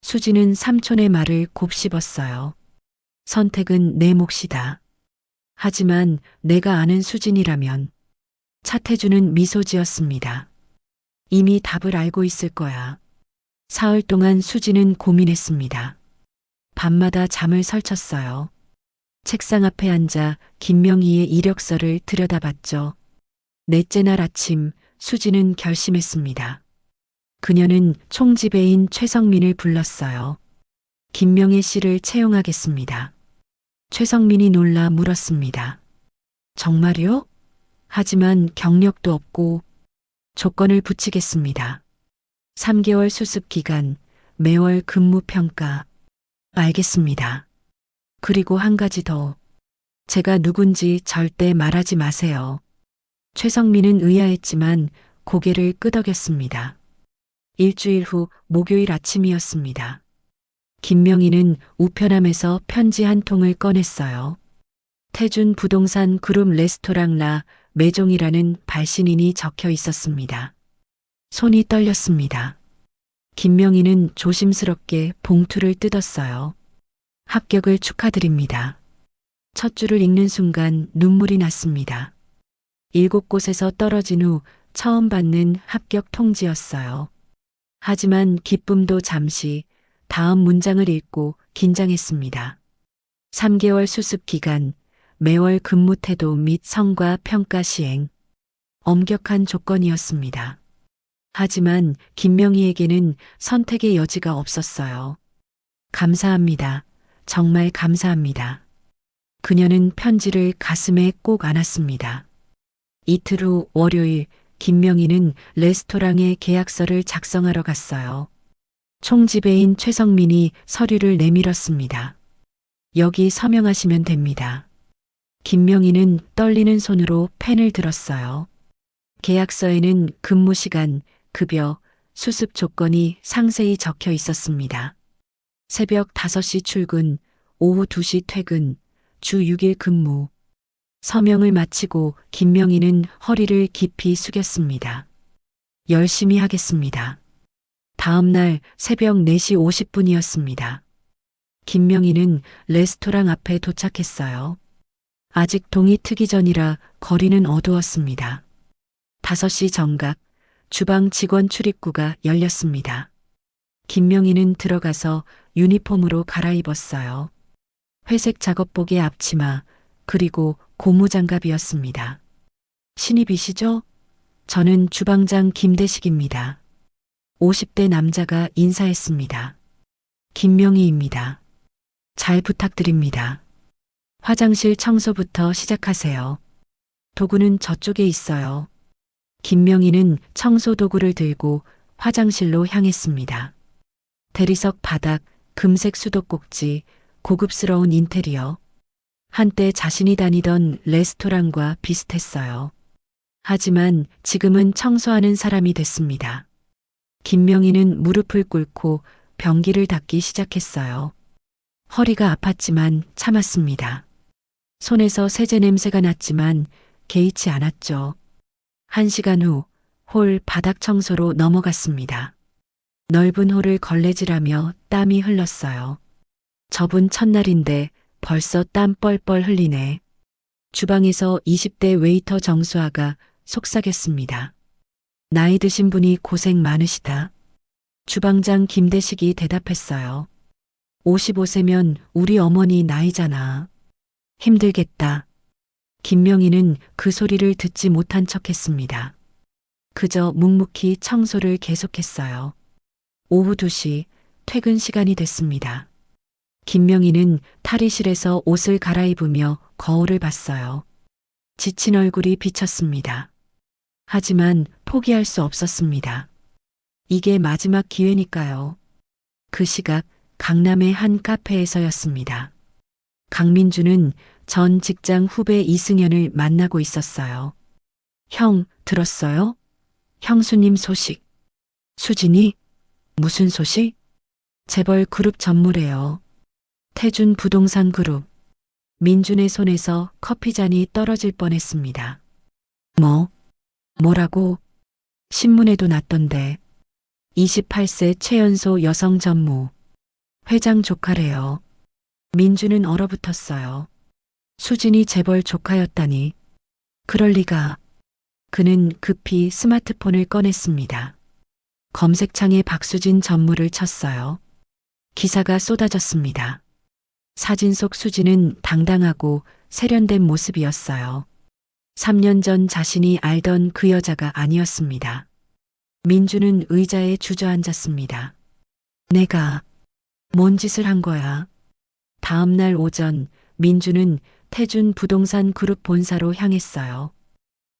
수지는 삼촌의 말을 곱씹었어요. 선택은 내 몫이다. 하지만 내가 아는 수진이라면. 차태준은 미소 지었습니다. 이미 답을 알고 있을 거야. 사흘 동안 수지는 고민했습니다. 밤마다 잠을 설쳤어요. 책상 앞에 앉아 김명희의 이력서를 들여다봤죠. 넷째 날 아침 수지는 결심했습니다. 그녀는 총지배인 최성민을 불렀어요. 김명희 씨를 채용하겠습니다. 최성민이 놀라 물었습니다. 정말요? 하지만 경력도 없고. 조건을 붙이겠습니다. 3개월 수습 기간, 매월 근무 평가. 알겠습니다. 그리고 한 가지 더. 제가 누군지 절대 말하지 마세요. 최성민은 의아했지만 고개를 끄덕였습니다. 일주일 후 목요일 아침이었습니다. 김명희는 우편함에서 편지 한 통을 꺼냈어요. 태준 부동산 그룹 레스토랑 라 매종이라는 발신인이 적혀 있었습니다. 손이 떨렸습니다. 김명희는 조심스럽게 봉투를 뜯었어요. 합격을 축하드립니다. 첫 줄을 읽는 순간 눈물이 났습니다. 7곳에서 떨어진 후 처음 받는 합격 통지였어요. 하지만 기쁨도 잠시, 다음 문장을 읽고 긴장했습니다. 3개월 수습 기간, 매월 근무 태도 및 성과 평가 시행. 엄격한 조건이었습니다. 하지만 김명희에게는 선택의 여지가 없었어요. 감사합니다. 정말 감사합니다. 그녀는 편지를 가슴에 꼭 안았습니다. 이틀 후 월요일, 김명희는 레스토랑에 계약서를 작성하러 갔어요. 총지배인 최성민이 서류를 내밀었습니다. 여기 서명하시면 됩니다. 김명희는 떨리는 손으로 펜을 들었어요. 계약서에는 근무 시간, 급여, 수습 조건이 상세히 적혀 있었습니다. 새벽 5시 출근, 오후 2시 퇴근, 주 6일 근무. 서명을 마치고 김명희는 허리를 깊이 숙였습니다. 열심히 하겠습니다. 다음 날 새벽 4시 50분이었습니다. 김명희는 레스토랑 앞에 도착했어요. 아직 동이 트기 전이라 거리는 어두웠습니다. 5시 정각, 주방 직원 출입구가 열렸습니다. 김명희는 들어가서 유니폼으로 갈아입었어요. 회색 작업복에 앞치마, 그리고 고무장갑이었습니다. 신입이시죠? 저는 주방장 김대식입니다. 50대 남자가 인사했습니다. 김명희입니다. 잘 부탁드립니다. 화장실 청소부터 시작하세요. 도구는 저쪽에 있어요. 김명희는 청소 도구를 들고 화장실로 향했습니다. 대리석 바닥, 금색 수도꼭지, 고급스러운 인테리어. 한때 자신이 다니던 레스토랑과 비슷했어요. 하지만 지금은 청소하는 사람이 됐습니다. 김명희는 무릎을 꿇고 변기를 닦기 시작했어요. 허리가 아팠지만 참았습니다. 손에서 세제 냄새가 났지만 개의치 않았죠. 1시간 후 홀 바닥 청소로 넘어갔습니다. 넓은 홀을 걸레질하며 땀이 흘렀어요. 접은 첫날인데 벌써 땀 뻘뻘 흘리네. 주방에서 20대 웨이터 정수아가 속삭였습니다. 나이 드신 분이 고생 많으시다. 주방장 김대식이 대답했어요. 55세면 우리 어머니 나이잖아. 힘들겠다. 김명희는 그 소리를 듣지 못한 척했습니다. 그저 묵묵히 청소를 계속했어요. 오후 2시 퇴근 시간이 됐습니다. 김명희는 탈의실에서 옷을 갈아입으며 거울을 봤어요. 지친 얼굴이 비쳤습니다. 하지만 포기할 수 없었습니다. 이게 마지막 기회니까요. 그 시각 강남의 한 카페에서였습니다. 강민주는 전 직장 후배 이승현을 만나고 있었어요. 형, 들었어요? 형수님 소식. 수진이? 무슨 소식? 재벌 그룹 전무래요. 태준 부동산 그룹. 민준의 손에서 커피잔이 떨어질 뻔했습니다. 뭐라고? 신문에도 났던데. 28세 최연소 여성 전무. 회장 조카래요. 민준은 얼어붙었어요. 수진이 재벌 조카였다니. 그럴 리가. 그는 급히 스마트폰을 꺼냈습니다. 검색창에 박수진 전무를 쳤어요. 기사가 쏟아졌습니다. 사진 속 수진은 당당하고 세련된 모습이었어요. 3년 전 자신이 알던 그 여자가 아니었습니다. 민주는 의자에 주저앉았습니다. 내가 뭔 짓을 한 거야? 다음 날 오전 민주는 태준 부동산 그룹 본사로 향했어요.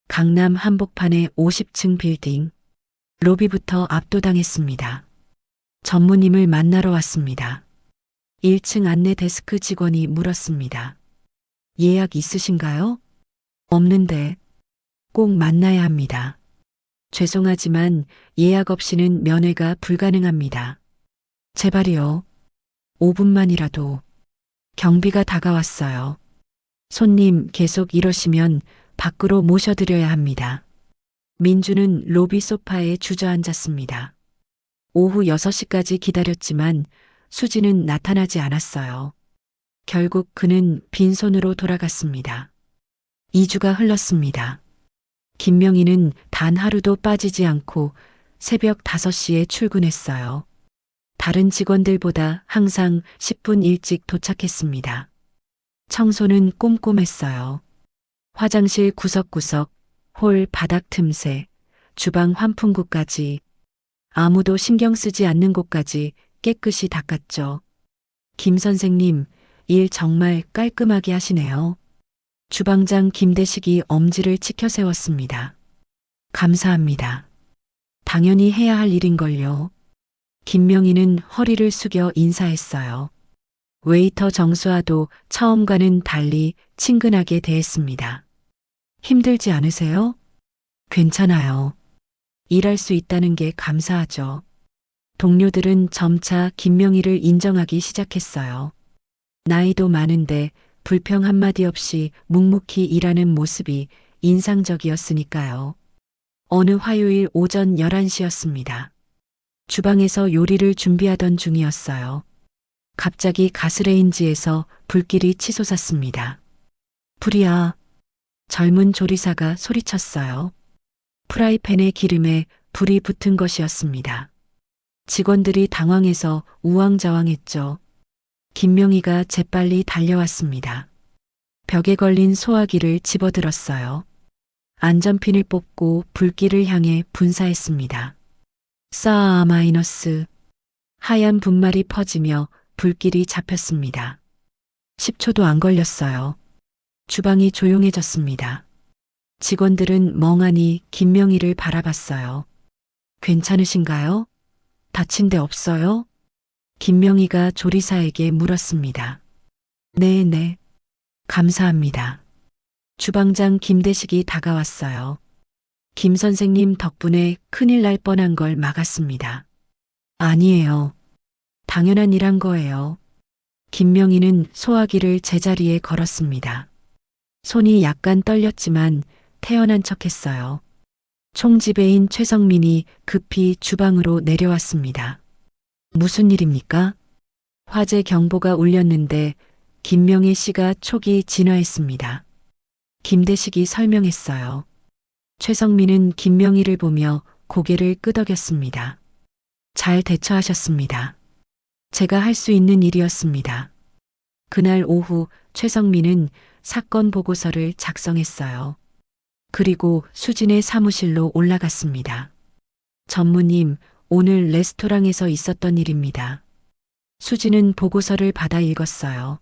강남 한복판의 50층 빌딩. 로비부터 압도당했습니다. 전무님을 만나러 왔습니다. 1층 안내 데스크 직원이 물었습니다. 예약 있으신가요? 없는데 꼭 만나야 합니다. 죄송하지만 예약 없이는 면회가 불가능합니다. 제발이요. 5분만이라도. 경비가 다가왔어요. 손님 계속 이러시면 밖으로 모셔드려야 합니다. 민주는 로비 소파에 주저앉았습니다. 오후 6시까지 기다렸지만 수지는 나타나지 않았어요. 결국 그는 빈손으로 돌아갔습니다. 2주가 흘렀습니다. 김명희는 단 하루도 빠지지 않고 새벽 5시에 출근했어요. 다른 직원들보다 항상 10분 일찍 도착했습니다. 청소는 꼼꼼했어요. 화장실 구석구석, 홀 바닥 틈새, 주방 환풍구까지, 아무도 신경 쓰지 않는 곳까지 깨끗이 닦았죠. 김 선생님, 일 정말 깔끔하게 하시네요. 주방장 김대식이 엄지를 치켜 세웠습니다. 감사합니다. 당연히 해야 할 일인걸요. 김명희는 허리를 숙여 인사했어요. 웨이터 정수아도 처음과는 달리 친근하게 대했습니다. 힘들지 않으세요? 괜찮아요. 일할 수 있다는 게 감사하죠. 동료들은 점차 김명희를 인정하기 시작했어요. 나이도 많은데 불평 한마디 없이 묵묵히 일하는 모습이 인상적이었으니까요. 어느 화요일 오전 11시였습니다. 주방에서 요리를 준비하던 중이었어요. 갑자기 가스레인지에서 불길이 치솟았습니다. 불이야. 젊은 조리사가 소리쳤어요. 프라이팬의 기름에 불이 붙은 것이었습니다. 직원들이 당황해서 우왕좌왕했죠. 김명희가 재빨리 달려왔습니다. 벽에 걸린 소화기를 집어들었어요. 안전핀을 뽑고 불길을 향해 분사했습니다. 싸아 마이너스. 하얀 분말이 퍼지며 불길이 잡혔습니다. 10초도 안 걸렸어요. 주방이 조용해졌습니다. 직원들은 멍하니 김명희를 바라봤어요. 괜찮으신가요? 다친 데 없어요? 김명희가 조리사에게 물었습니다. 네. 감사합니다. 주방장 김대식이 다가왔어요. 김 선생님 덕분에 큰일 날 뻔한 걸 막았습니다. 아니에요. 당연한 일 한 거예요. 김명희는 소화기를 제자리에 걸었습니다. 손이 약간 떨렸지만 태연한 척했어요. 총지배인 최성민이 급히 주방으로 내려왔습니다. 무슨 일입니까? 화재 경보가 울렸는데 김명희 씨가 촉이 진화했습니다. 김대식이 설명했어요. 최성민은 김명희를 보며 고개를 끄덕였습니다. 잘 대처하셨습니다. 제가 할 수 있는 일이었습니다. 그날 오후 최성민은 사건 보고서를 작성했어요. 그리고 수진의 사무실로 올라갔습니다. 전무님, 오늘 레스토랑에서 있었던 일입니다. 수진은 보고서를 받아 읽었어요.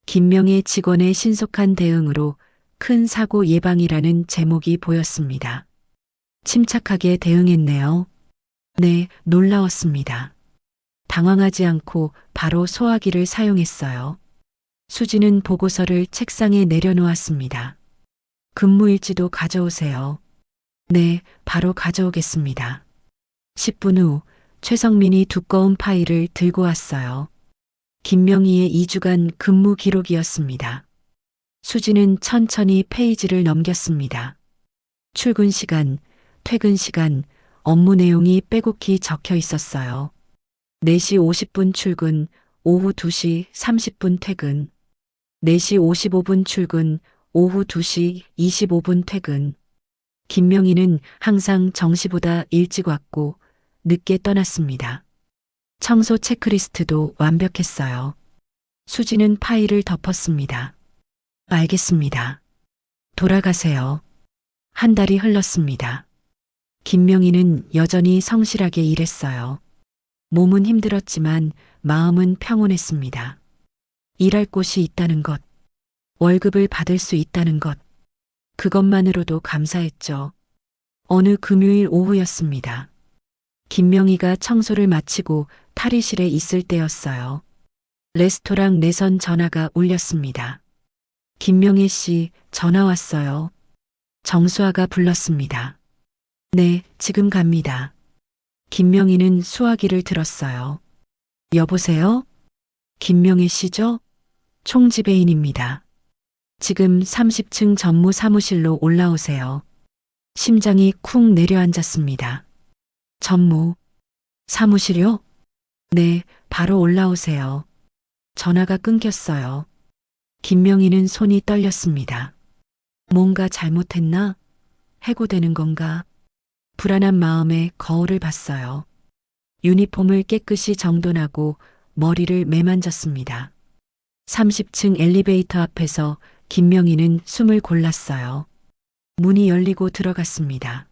김명희 직원의 신속한 대응으로 큰 사고 예방이라는 제목이 보였습니다. 침착하게 대응했네요. 네, 놀라웠습니다. 당황하지 않고 바로 소화기를 사용했어요. 수진은 보고서를 책상에 내려놓았습니다. 근무일지도 가져오세요. 네, 바로 가져오겠습니다. 10분 후 최성민이 두꺼운 파일을 들고 왔어요. 김명희의 2주간 근무 기록이었습니다. 수진은 천천히 페이지를 넘겼습니다. 출근 시간, 퇴근 시간, 업무 내용이 빼곡히 적혀 있었어요. 4시 50분 출근, 오후 2시 30분 퇴근. 4시 55분 출근, 오후 2시 25분 퇴근. 김명희는 항상 정시보다 일찍 왔고 늦게 떠났습니다. 청소 체크리스트도 완벽했어요. 수지는 파일을 덮었습니다. 알겠습니다. 돌아가세요. 한 달이 흘렀습니다. 김명희는 여전히 성실하게 일했어요. 몸은 힘들었지만 마음은 평온했습니다. 일할 곳이 있다는 것, 월급을 받을 수 있다는 것, 그것만으로도 감사했죠. 어느 금요일 오후였습니다. 김명희가 청소를 마치고 탈의실에 있을 때였어요. 레스토랑 내선 전화가 울렸습니다. 김명희 씨, 전화 왔어요. 정수아가 불렀습니다. 네, 지금 갑니다. 김명희는 수화기를 들었어요. 여보세요? 김명희 씨죠? 총지배인입니다. 지금 30층 전무 사무실로 올라오세요. 심장이 쿵 내려앉았습니다. 전무, 사무실요? 네, 바로 올라오세요. 전화가 끊겼어요. 김명희는 손이 떨렸습니다. 뭔가 잘못했나? 해고되는 건가? 불안한 마음에 거울을 봤어요. 유니폼을 깨끗이 정돈하고 머리를 매만졌습니다. 30층 엘리베이터 앞에서 김명희는 숨을 골랐어요. 문이 열리고 들어갔습니다.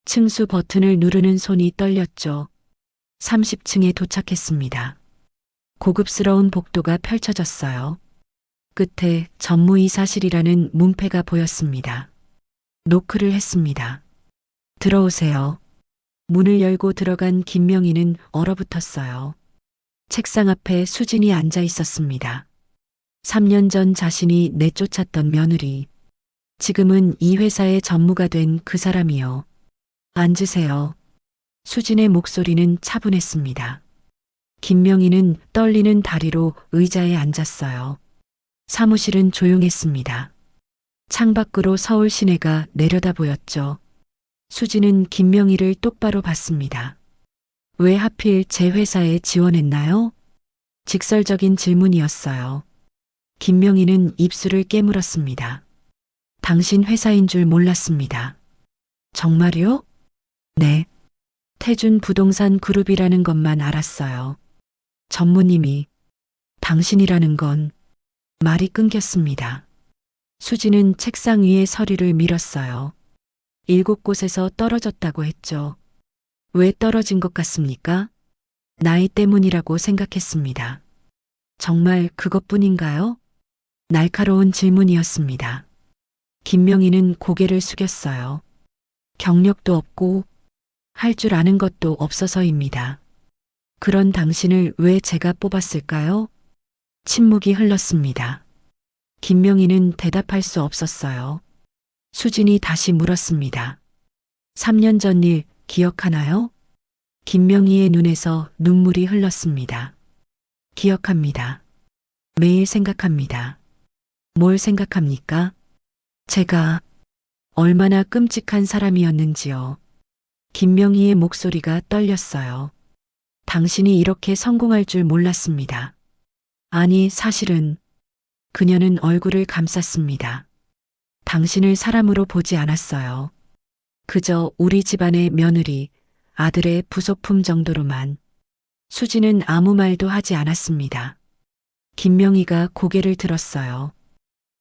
층수 버튼을 누르는 손이 떨렸죠. 30층에 도착했습니다. 고급스러운 복도가 펼쳐졌어요. 끝에 전무이사실이라는 문패가 보였습니다. 노크를 했습니다. 들어오세요. 문을 열고 들어간 김명희는 얼어붙었어요. 책상 앞에 수진이 앉아 있었습니다. 3년 전 자신이 내쫓았던 며느리. 지금은 이 회사의 전무가 된 그 사람이요. 앉으세요. 수진의 목소리는 차분했습니다. 김명희는 떨리는 다리로 의자에 앉았어요. 사무실은 조용했습니다. 창밖으로 서울 시내가 내려다 보였죠. 수진은 김명희를 똑바로 봤습니다. 왜 하필 제 회사에 지원했나요? 직설적인 질문이었어요. 김명희는 입술을 깨물었습니다. 당신 회사인 줄 몰랐습니다. 정말요? 네. 태준 부동산 그룹이라는 것만 알았어요. 전무님이 당신이라는 건 말이 끊겼습니다. 수지는 책상 위에 서류를 밀었어요. 7곳에서 떨어졌다고 했죠. 왜 떨어진 것 같습니까? 나이 때문이라고 생각했습니다. 정말 그것뿐인가요? 날카로운 질문이었습니다. 김명희는 고개를 숙였어요. 경력도 없고 할 줄 아는 것도 없어서입니다. 그런 당신을 왜 제가 뽑았을까요? 침묵이 흘렀습니다. 김명희는 대답할 수 없었어요. 수진이 다시 물었습니다. 3년 전 일 기억하나요? 김명희의 눈에서 눈물이 흘렀습니다. 기억합니다. 매일 생각합니다. 뭘 생각합니까? 제가 얼마나 끔찍한 사람이었는지요. 김명희의 목소리가 떨렸어요. 당신이 이렇게 성공할 줄 몰랐습니다. 아니, 사실은 그녀는 얼굴을 감쌌습니다. 당신을 사람으로 보지 않았어요. 그저 우리 집안의 며느리, 아들의 부속품 정도로만. 수지는 아무 말도 하지 않았습니다. 김명희가 고개를 들었어요.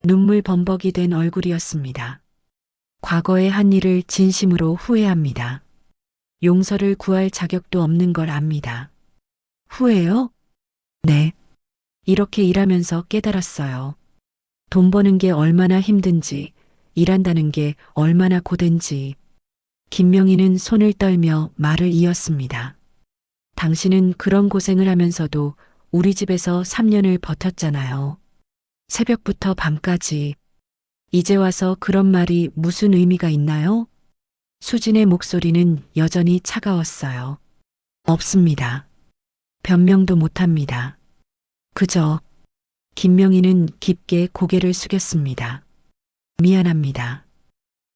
눈물 범벅이 된 얼굴이었습니다. 과거의 한 일을 진심으로 후회합니다. 용서를 구할 자격도 없는 걸 압니다. 후회요? 네. 이렇게 일하면서 깨달았어요. 돈 버는 게 얼마나 힘든지, 일한다는 게 얼마나 고된지. 김명희는 손을 떨며 말을 이었습니다. 당신은 그런 고생을 하면서도 우리 집에서 3년을 버텼잖아요. 새벽부터 밤까지. 이제 와서 그런 말이 무슨 의미가 있나요? 수진의 목소리는 여전히 차가웠어요. 없습니다. 변명도 못합니다. 그저 김명희는 깊게 고개를 숙였습니다. 미안합니다.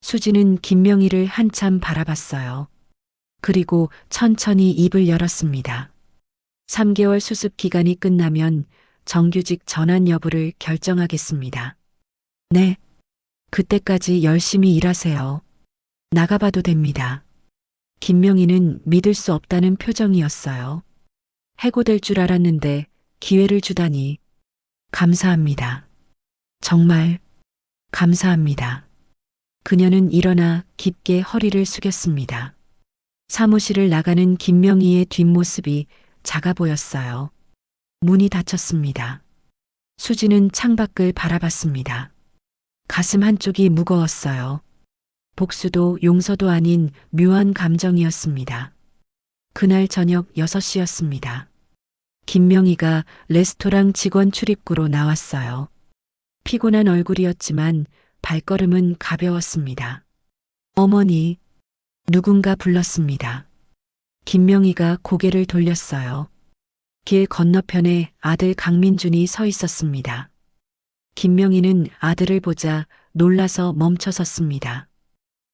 수진은 김명희를 한참 바라봤어요. 그리고 천천히 입을 열었습니다. 3개월 수습 기간이 끝나면 정규직 전환 여부를 결정하겠습니다. 네. 그때까지 열심히 일하세요. 나가봐도 됩니다. 김명희는 믿을 수 없다는 표정이었어요. 해고될 줄 알았는데 기회를 주다니. 감사합니다. 정말 감사합니다. 그녀는 일어나 깊게 허리를 숙였습니다. 사무실을 나가는 김명희의 뒷모습이 작아 보였어요. 문이 닫혔습니다. 수지는 창밖을 바라봤습니다. 가슴 한쪽이 무거웠어요. 복수도 용서도 아닌 묘한 감정이었습니다. 그날 저녁 6시였습니다. 김명희가 레스토랑 직원 출입구로 나왔어요. 피곤한 얼굴이었지만 발걸음은 가벼웠습니다. 어머니, 누군가 불렀습니다. 김명희가 고개를 돌렸어요. 길 건너편에 아들 강민준이 서 있었습니다. 김명희는 아들을 보자 놀라서 멈춰섰습니다.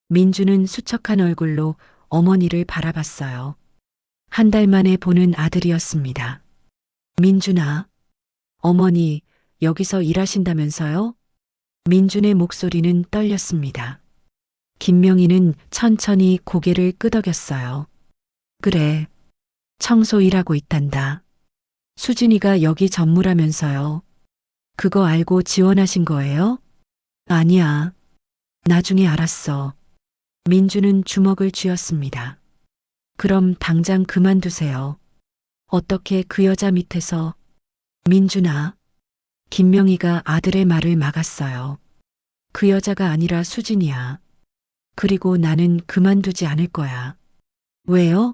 민준은 수척한 얼굴로 어머니를 바라봤어요. 한 달 만에 보는 아들이었습니다. 민준아, 어머니 여기서 일하신다면서요? 민준의 목소리는 떨렸습니다. 김명희는 천천히 고개를 끄덕였어요. 그래, 청소 일하고 있단다. 수진이가 여기 전무라면서요. 그거 알고 지원하신 거예요? 아니야. 나중에 알았어. 민주는 주먹을 쥐었습니다. 그럼 당장 그만두세요. 어떻게 그 여자 밑에서. 민준아. 김명희가 아들의 말을 막았어요. 그 여자가 아니라 수진이야. 그리고 나는 그만두지 않을 거야. 왜요?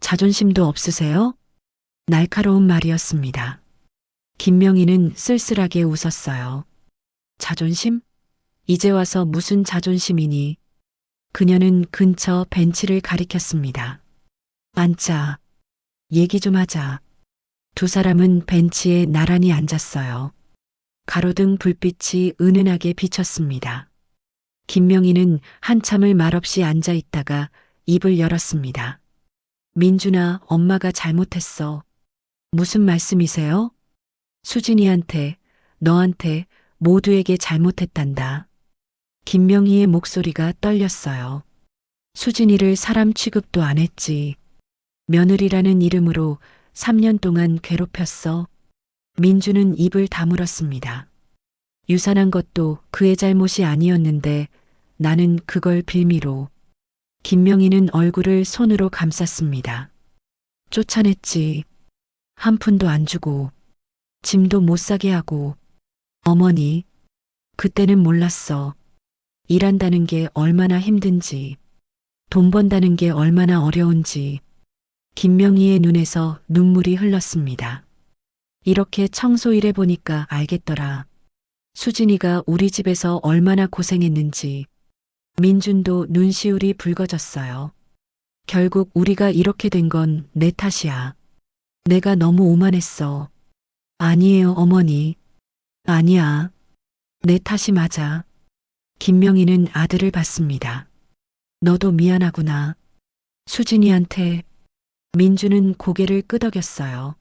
자존심도 없으세요? 날카로운 말이었습니다. 김명희는 쓸쓸하게 웃었어요. 자존심? 이제 와서 무슨 자존심이니? 그녀는 근처 벤치를 가리켰습니다. 앉자. 얘기 좀 하자. 두 사람은 벤치에 나란히 앉았어요. 가로등 불빛이 은은하게 비쳤습니다. 김명희는 한참을 말없이 앉아 있다가 입을 열었습니다. 민준아, 엄마가 잘못했어. 무슨 말씀이세요? 수진이한테, 너한테, 모두에게 잘못했단다. 김명희의 목소리가 떨렸어요. 수진이를 사람 취급도 안 했지. 며느리라는 이름으로 3년 동안 괴롭혔어. 민주는 입을 다물었습니다. 유산한 것도 그의 잘못이 아니었는데 나는 그걸 빌미로. 김명희는 얼굴을 손으로 감쌌습니다. 쫓아냈지. 한 푼도 안 주고. 짐도 못 사게 하고. 어머니, 그때는 몰랐어. 일한다는 게 얼마나 힘든지. 돈 번다는 게 얼마나 어려운지. 김명희의 눈에서 눈물이 흘렀습니다. 이렇게 청소일해 보니까 알겠더라. 수진이가 우리 집에서 얼마나 고생했는지. 민준도 눈시울이 붉어졌어요. 결국 우리가 이렇게 된 건 내 탓이야. 내가 너무 오만했어. 아니에요, 어머니. 아니야. 내 탓이 맞아. 김명희는 아들을 봤습니다. 너도 미안하구나. 수진이한테. 민주는 고개를 끄덕였어요.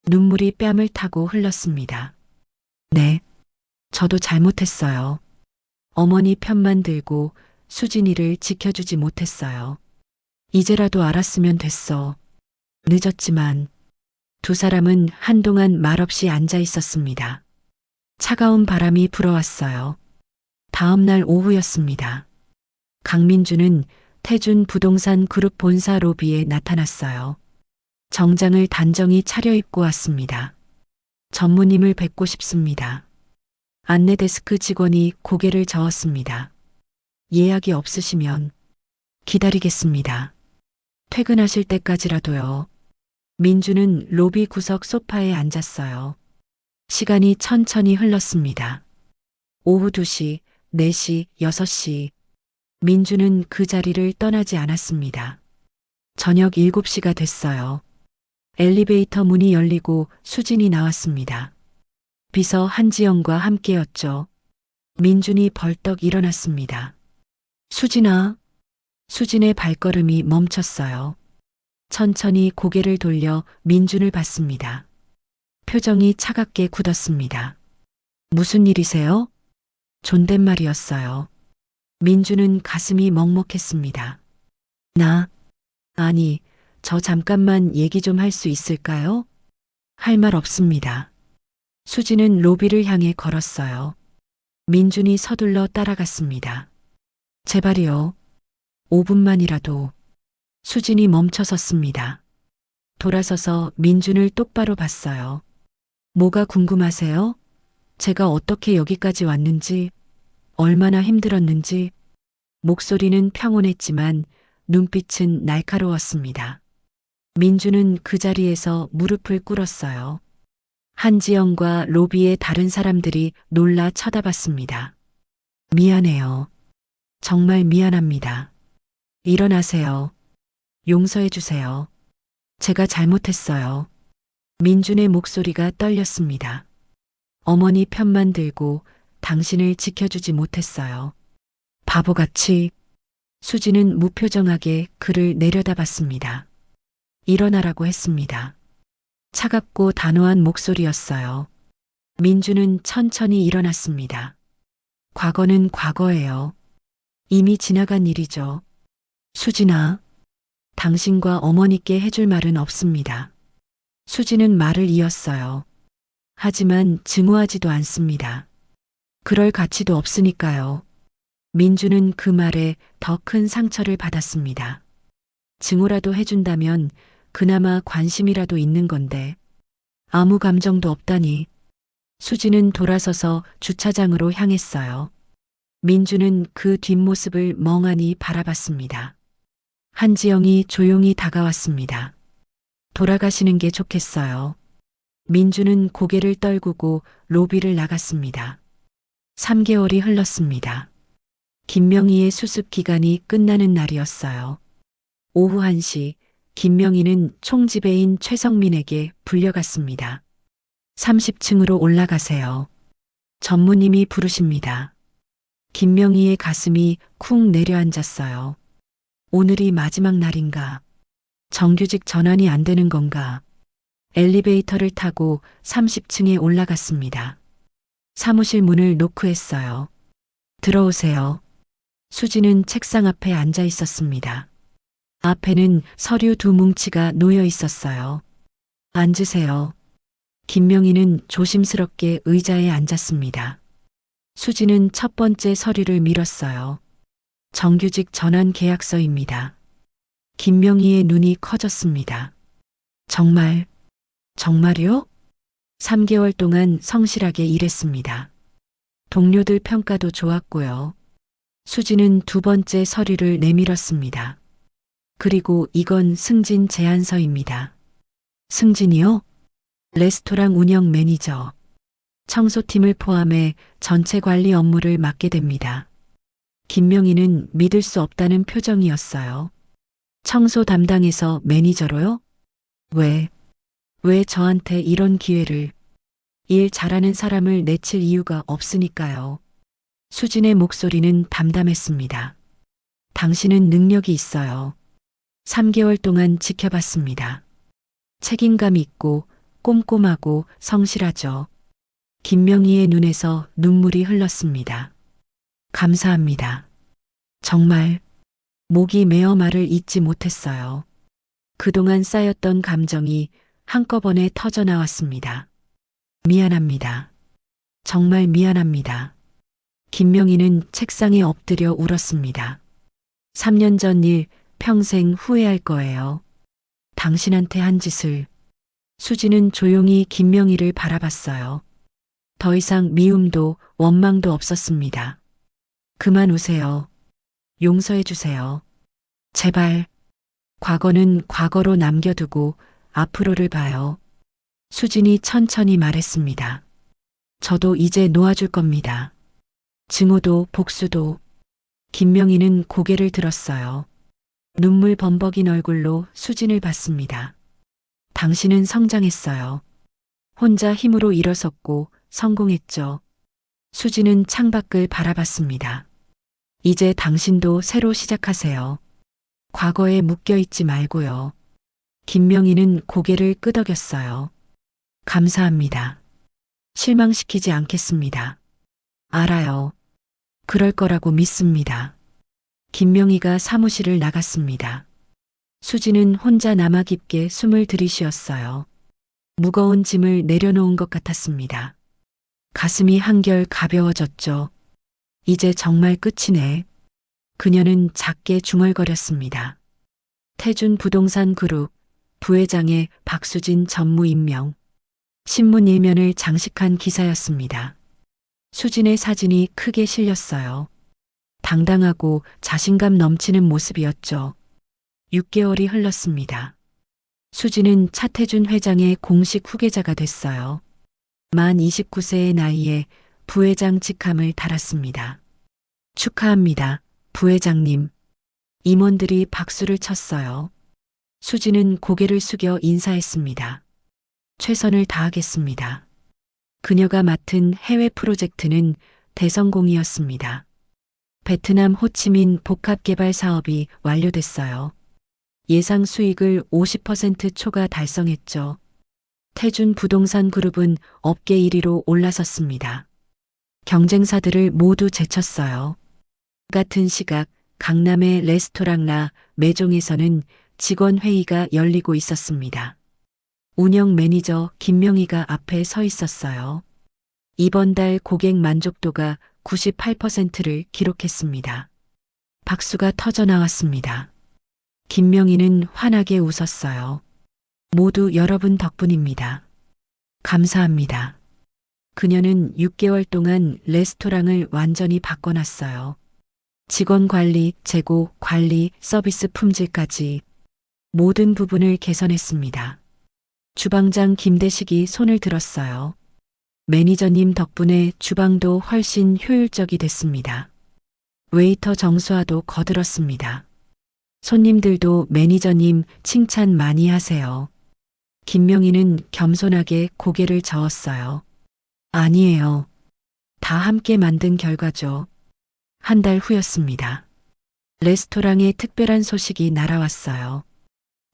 눈물이 뺨을 타고 흘렀습니다. 네. 저도 잘못했어요. 어머니 편만 들고 수진이를 지켜주지 못했어요. 이제라도 알았으면 됐어. 늦었지만. 두 사람은 한동안 말없이 앉아 있었습니다. 차가운 바람이 불어왔어요. 다음 날 오후였습니다. 강민주는 태준 부동산 그룹 본사 로비에 나타났어요. 정장을 단정히 차려입고 왔습니다. 전무님을 뵙고 싶습니다. 안내 데스크 직원이 고개를 저었습니다. 예약이 없으시면 기다리겠습니다. 퇴근하실 때까지라도요. 민주는 로비 구석 소파에 앉았어요. 시간이 천천히 흘렀습니다. 오후 2시, 4시, 6시. 민주는 그 자리를 떠나지 않았습니다. 저녁 7시가 됐어요. 엘리베이터 문이 열리고 수진이 나왔습니다. 비서 한지영과 함께였죠. 민준이 벌떡 일어났습니다. 수진아. 수진의 발걸음이 멈췄어요. 천천히 고개를 돌려 민준을 봤습니다. 표정이 차갑게 굳었습니다. 무슨 일이세요? 존댓말이었어요. 민준은 가슴이 먹먹했습니다. 아니, 저 잠깐만 얘기 좀 할 수 있을까요? 할 말 없습니다. 수진은 로비를 향해 걸었어요. 민준이 서둘러 따라갔습니다. 제발이요. 5분만이라도. 수진이 멈춰섰습니다. 돌아서서 민준을 똑바로 봤어요. 뭐가 궁금하세요? 제가 어떻게 여기까지 왔는지, 얼마나 힘들었는지. 목소리는 평온했지만 눈빛은 날카로웠습니다. 민준은 그 자리에서 무릎을 꿇었어요. 한지영과 로비의 다른 사람들이 놀라 쳐다봤습니다. 미안해요. 정말 미안합니다. 일어나세요. 용서해 주세요. 제가 잘못했어요. 민준의 목소리가 떨렸습니다. 어머니 편만 들고 당신을 지켜주지 못했어요. 바보같이. 수지는 무표정하게 그를 내려다봤습니다. 일어나라고 했습니다. 차갑고 단호한 목소리였어요. 민준은 천천히 일어났습니다. 과거는 과거예요. 이미 지나간 일이죠. 수진아, 당신과 어머니께 해줄 말은 없습니다. 수지는 말을 이었어요. 하지만 증오하지도 않습니다. 그럴 가치도 없으니까요. 민주는 그 말에 더 큰 상처를 받았습니다. 증오라도 해준다면 그나마 관심이라도 있는 건데 아무 감정도 없다니. 수지는 돌아서서 주차장으로 향했어요. 민주는 그 뒷모습을 멍하니 바라봤습니다. 한지영이 조용히 다가왔습니다. 돌아가시는 게 좋겠어요. 민주는 고개를 떨구고 로비를 나갔습니다. 3개월이 흘렀습니다. 김명희의 수습 기간이 끝나는 날이었어요. 오후 1시 김명희는 총지배인 최성민에게 불려갔습니다. 30층으로 올라가세요. 전무님이 부르십니다. 김명희의 가슴이 쿵 내려앉았어요. 오늘이 마지막 날인가? 정규직 전환이 안 되는 건가? 엘리베이터를 타고 30층에 올라갔습니다. 사무실 문을 노크했어요. 들어오세요. 수지는 책상 앞에 앉아 있었습니다. 앞에는 서류 2뭉치가 놓여 있었어요. 앉으세요. 김명희는 조심스럽게 의자에 앉았습니다. 수지는 첫 번째 서류를 밀었어요. 정규직 전환 계약서입니다. 김명희의 눈이 커졌습니다. 정말요? 3개월 동안 성실하게 일했습니다. 동료들 평가도 좋았고요. 수지는 두 번째 서류를 내밀었습니다. 그리고 이건 승진 제안서입니다. 승진이요? 레스토랑 운영 매니저. 청소팀을 포함해 전체 관리 업무를 맡게 됩니다. 김명희는 믿을 수 없다는 표정이었어요. 청소 담당에서 매니저로요? 왜 저한테 이런 기회를? 일 잘하는 사람을 내칠 이유가 없으니까요. 수진의 목소리는 담담했습니다. 당신은 능력이 있어요. 3개월 동안 지켜봤습니다. 책임감 있고 꼼꼼하고 성실하죠. 김명희의 눈에서 눈물이 흘렀습니다. 감사합니다. 정말 목이 메어 말을 잇지 못했어요. 그동안 쌓였던 감정이 한꺼번에 터져 나왔습니다. 미안합니다. 정말 미안합니다. 김명희는 책상에 엎드려 울었습니다. 3년 전 일 평생 후회할 거예요. 당신한테 한 짓을. 수지는 조용히 김명희를 바라봤어요. 더 이상 미움도 원망도 없었습니다. 그만 우세요. 용서해 주세요. 제발. 과거는 과거로 남겨두고 앞으로를 봐요. 수진이 천천히 말했습니다. 저도 이제 놓아줄 겁니다. 증오도 복수도. 김명희는 고개를 들었어요. 눈물 범벅인 얼굴로 수진을 봤습니다. 당신은 성장했어요. 혼자 힘으로 일어섰고 성공했죠. 수진은 창밖을 바라봤습니다. 이제 당신도 새로 시작하세요. 과거에 묶여있지 말고요. 김명희는 고개를 끄덕였어요. 감사합니다. 실망시키지 않겠습니다. 알아요. 그럴 거라고 믿습니다. 김명희가 사무실을 나갔습니다. 수지는 혼자 남아 깊게 숨을 들이쉬었어요. 무거운 짐을 내려놓은 것 같았습니다. 가슴이 한결 가벼워졌죠. 이제 정말 끝이네. 그녀는 작게 중얼거렸습니다. 태준 부동산 그룹 부회장의 박수진 전무 임명. 신문 일면을 장식한 기사였습니다. 수진의 사진이 크게 실렸어요. 당당하고 자신감 넘치는 모습이었죠. 6개월이 흘렀습니다. 수진은 차태준 회장의 공식 후계자가 됐어요. 만 29세의 나이에 부회장 직함을 달았습니다. 축하합니다, 부회장님. 임원들이 박수를 쳤어요. 수진은 고개를 숙여 인사했습니다. 최선을 다하겠습니다. 그녀가 맡은 해외 프로젝트는 대성공이었습니다. 베트남 호치민 복합개발 사업이 완료됐어요. 예상 수익을 50% 초과 달성했죠. 태준 부동산 그룹은 업계 1위로 올라섰습니다. 경쟁사들을 모두 제쳤어요. 같은 시각 강남의 레스토랑 라 매종에서는 직원 회의가 열리고 있었습니다. 운영 매니저 김명희가 앞에 서 있었어요. 이번 달 고객 만족도가 98%를 기록했습니다. 박수가 터져 나왔습니다. 김명희는 환하게 웃었어요. 모두 여러분 덕분입니다. 감사합니다. 그녀는 6개월 동안 레스토랑을 완전히 바꿔놨어요. 직원 관리, 재고, 관리, 서비스 품질까지 모든 부분을 개선했습니다. 주방장 김대식이 손을 들었어요. 매니저님 덕분에 주방도 훨씬 효율적이 됐습니다. 웨이터 정수아도 거들었습니다. 손님들도 매니저님 칭찬 많이 하세요. 김명희는 겸손하게 고개를 저었어요. 아니에요. 다 함께 만든 결과죠. 한 달 후였습니다. 레스토랑에 특별한 소식이 날아왔어요.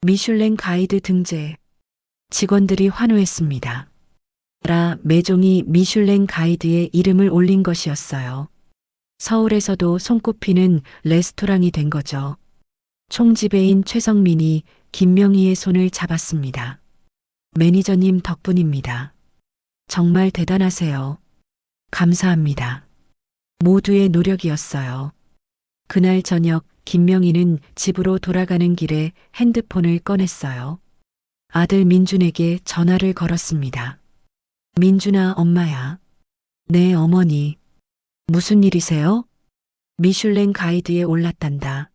미슐랭 가이드 등재. 직원들이 환호했습니다. 라 매종이 미슐랭 가이드에 이름을 올린 것이었어요. 서울에서도 손꼽히는 레스토랑이 된 거죠. 총지배인 최성민이 김명희의 손을 잡았습니다. 매니저님 덕분입니다. 정말 대단하세요. 감사합니다. 모두의 노력이었어요. 그날 저녁 김명희는 집으로 돌아가는 길에 핸드폰을 꺼냈어요. 아들 민준에게 전화를 걸었습니다. 민준아, 엄마야. 네, 어머니. 무슨 일이세요? 미슐랭 가이드에 올랐단다.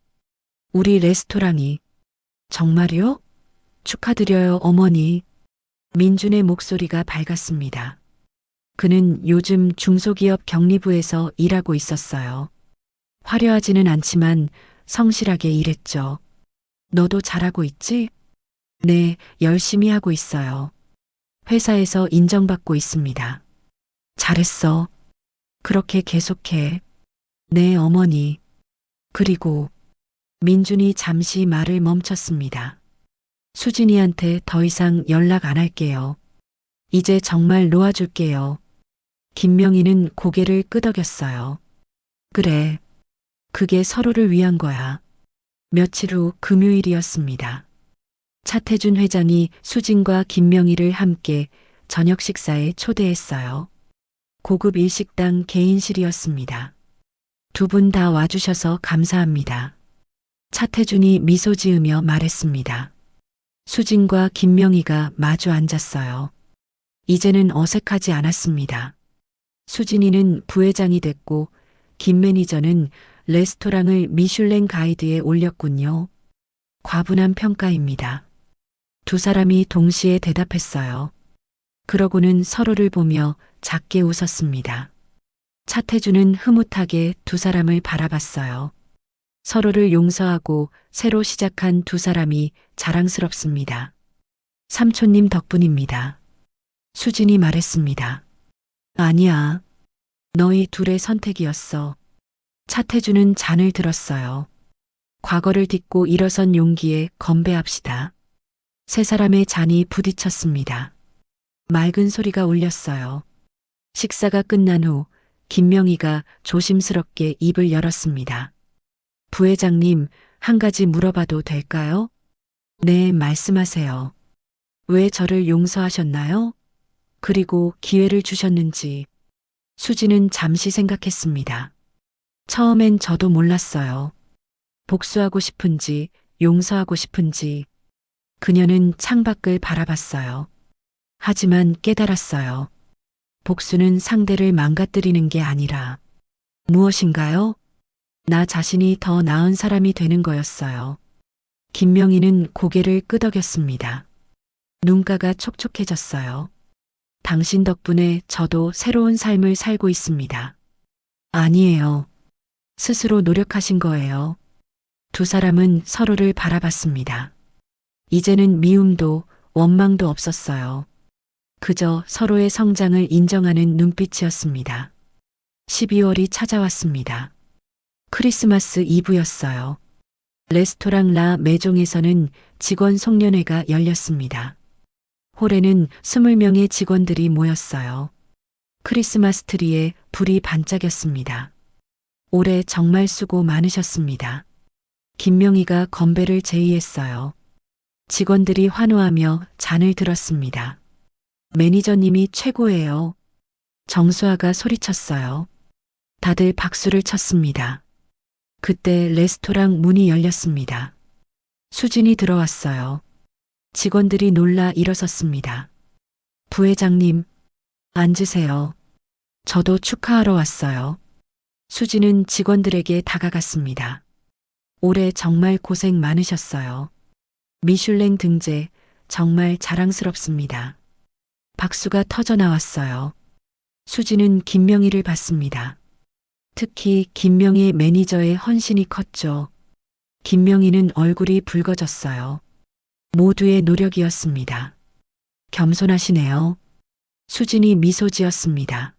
우리 레스토랑이. 정말요? 축하드려요, 어머니. 민준의 목소리가 밝았습니다. 그는 요즘 중소기업 격리부에서 일하고 있었어요. 화려하지는 않지만 성실하게 일했죠. 너도 잘하고 있지? 네, 열심히 하고 있어요. 회사에서 인정받고 있습니다. 잘했어. 그렇게 계속해. 네, 어머니. 그리고 민준이 잠시 말을 멈췄습니다. 수진이한테 더 이상 연락 안 할게요. 이제 정말 놓아줄게요. 김명희는 고개를 끄덕였어요. 그래. 그게 서로를 위한 거야. 며칠 후 금요일이었습니다. 차태준 회장이 수진과 김명희를 함께 저녁 식사에 초대했어요. 고급 일식당 개인실이었습니다. 두 분 다 와주셔서 감사합니다. 차태준이 미소 지으며 말했습니다. 수진과 김명희가 마주 앉았어요. 이제는 어색하지 않았습니다. 수진이는 부회장이 됐고 김 매니저는 레스토랑을 미슐랭 가이드에 올렸군요. 과분한 평가입니다. 두 사람이 동시에 대답했어요. 그러고는 서로를 보며 작게 웃었습니다. 차태준은 흐뭇하게 두 사람을 바라봤어요. 서로를 용서하고 새로 시작한 두 사람이 자랑스럽습니다. 삼촌님 덕분입니다. 수진이 말했습니다. 아니야. 너희 둘의 선택이었어. 차태준은 잔을 들었어요. 과거를 딛고 일어선 용기에 건배합시다. 세 사람의 잔이 부딪혔습니다. 맑은 소리가 울렸어요. 식사가 끝난 후 김명희가 조심스럽게 입을 열었습니다. 부회장님, 한 가지 물어봐도 될까요? 네, 말씀하세요. 왜 저를 용서하셨나요? 그리고 기회를 주셨는지. 수지는 잠시 생각했습니다. 처음엔 저도 몰랐어요. 복수하고 싶은지, 용서하고 싶은지. 그녀는 창밖을 바라봤어요. 하지만 깨달았어요. 복수는 상대를 망가뜨리는 게 아니라 무엇인가요? 나 자신이 더 나은 사람이 되는 거였어요. 김명희는 고개를 끄덕였습니다. 눈가가 촉촉해졌어요. 당신 덕분에 저도 새로운 삶을 살고 있습니다. 아니에요. 스스로 노력하신 거예요. 두 사람은 서로를 바라봤습니다. 이제는 미움도 원망도 없었어요. 그저 서로의 성장을 인정하는 눈빛이었습니다. 12월이 찾아왔습니다. 크리스마스 이브였어요. 레스토랑 라 매종에서는 직원 송년회가 열렸습니다. 홀에는 20명의 직원들이 모였어요. 크리스마스 트리에 불이 반짝였습니다. 올해 정말 수고 많으셨습니다. 김명희가 건배를 제의했어요. 직원들이 환호하며 잔을 들었습니다. 매니저님이 최고예요. 정수아가 소리쳤어요. 다들 박수를 쳤습니다. 그때 레스토랑 문이 열렸습니다. 수진이 들어왔어요. 직원들이 놀라 일어섰습니다. 부회장님, 앉으세요. 저도 축하하러 왔어요. 수진은 직원들에게 다가갔습니다. 올해 정말 고생 많으셨어요. 미슐랭 등재 정말 자랑스럽습니다. 박수가 터져 나왔어요. 수진은 김명희를 봤습니다. 특히 김명희 매니저의 헌신이 컸죠. 김명희는 얼굴이 붉어졌어요. 모두의 노력이었습니다. 겸손하시네요. 수진이 미소 지었습니다.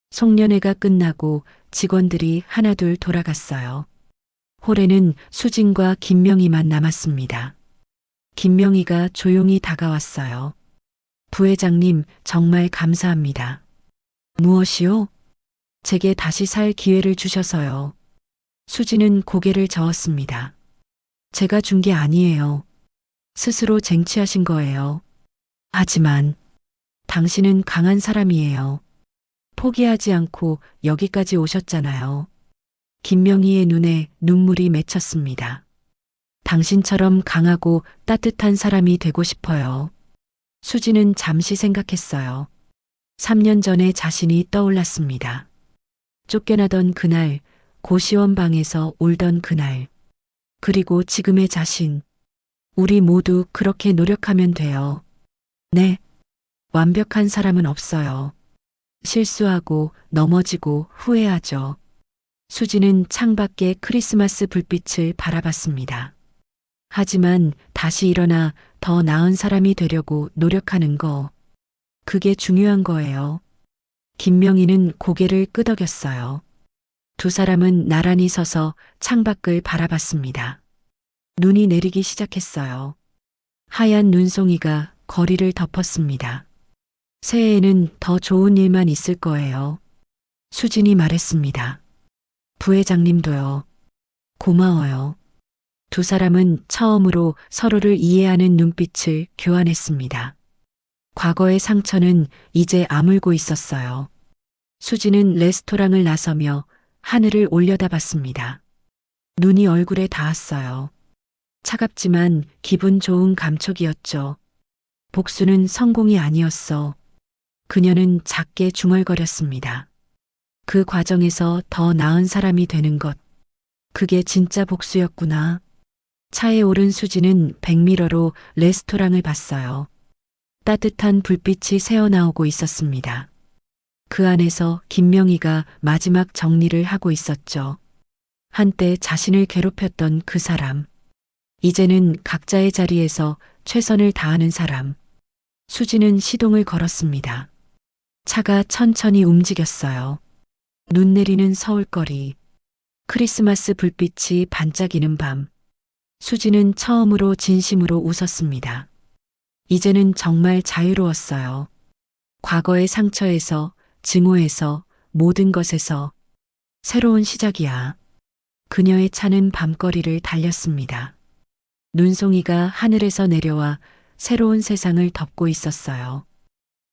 송년회가 끝나고 직원들이 하나둘 돌아갔어요. 홀에는 수진과 김명희만 남았습니다. 김명희가 조용히 다가왔어요. 부회장님, 정말 감사합니다. 무엇이요? 제게 다시 살 기회를 주셔서요. 수진은 고개를 저었습니다. 제가 준 게 아니에요. 스스로 쟁취하신 거예요. 하지만 당신은 강한 사람이에요. 포기하지 않고 여기까지 오셨잖아요. 김명희의 눈에 눈물이 맺혔습니다. 당신처럼 강하고 따뜻한 사람이 되고 싶어요. 수진은 잠시 생각했어요. 3년 전의 자신이 떠올랐습니다. 쫓겨나던 그날, 고시원 방에서 울던 그날, 그리고 지금의 자신. 우리 모두 그렇게 노력하면 돼요. 네, 완벽한 사람은 없어요. 실수하고 넘어지고 후회하죠. 수지는 창밖에 크리스마스 불빛을 바라봤습니다. 하지만 다시 일어나 더 나은 사람이 되려고 노력하는 거, 그게 중요한 거예요. 김명희는 고개를 끄덕였어요. 두 사람은 나란히 서서 창밖을 바라봤습니다. 눈이 내리기 시작했어요. 하얀 눈송이가 거리를 덮었습니다. 새해에는 더 좋은 일만 있을 거예요. 수진이 말했습니다. 부회장님도요. 고마워요. 두 사람은 처음으로 서로를 이해하는 눈빛을 교환했습니다. 과거의 상처는 이제 아물고 있었어요. 수진은 레스토랑을 나서며 하늘을 올려다봤습니다. 눈이 얼굴에 닿았어요. 차갑지만 기분 좋은 감촉이었죠. 복수는 성공이 아니었어. 그녀는 작게 중얼거렸습니다. 그 과정에서 더 나은 사람이 되는 것. 그게 진짜 복수였구나. 차에 오른 수지는 백미러로 레스토랑을 봤어요. 따뜻한 불빛이 새어나오고 있었습니다. 그 안에서 김명희가 마지막 정리를 하고 있었죠. 한때 자신을 괴롭혔던 그 사람. 이제는 각자의 자리에서 최선을 다하는 사람. 수지는 시동을 걸었습니다. 차가 천천히 움직였어요. 눈 내리는 서울거리. 크리스마스 불빛이 반짝이는 밤. 수지는 처음으로 진심으로 웃었습니다. 이제는 정말 자유로웠어요. 과거의 상처에서, 증오에서, 모든 것에서 새로운 시작이야. 그녀의 차는 밤거리를 달렸습니다. 눈송이가 하늘에서 내려와 새로운 세상을 덮고 있었어요.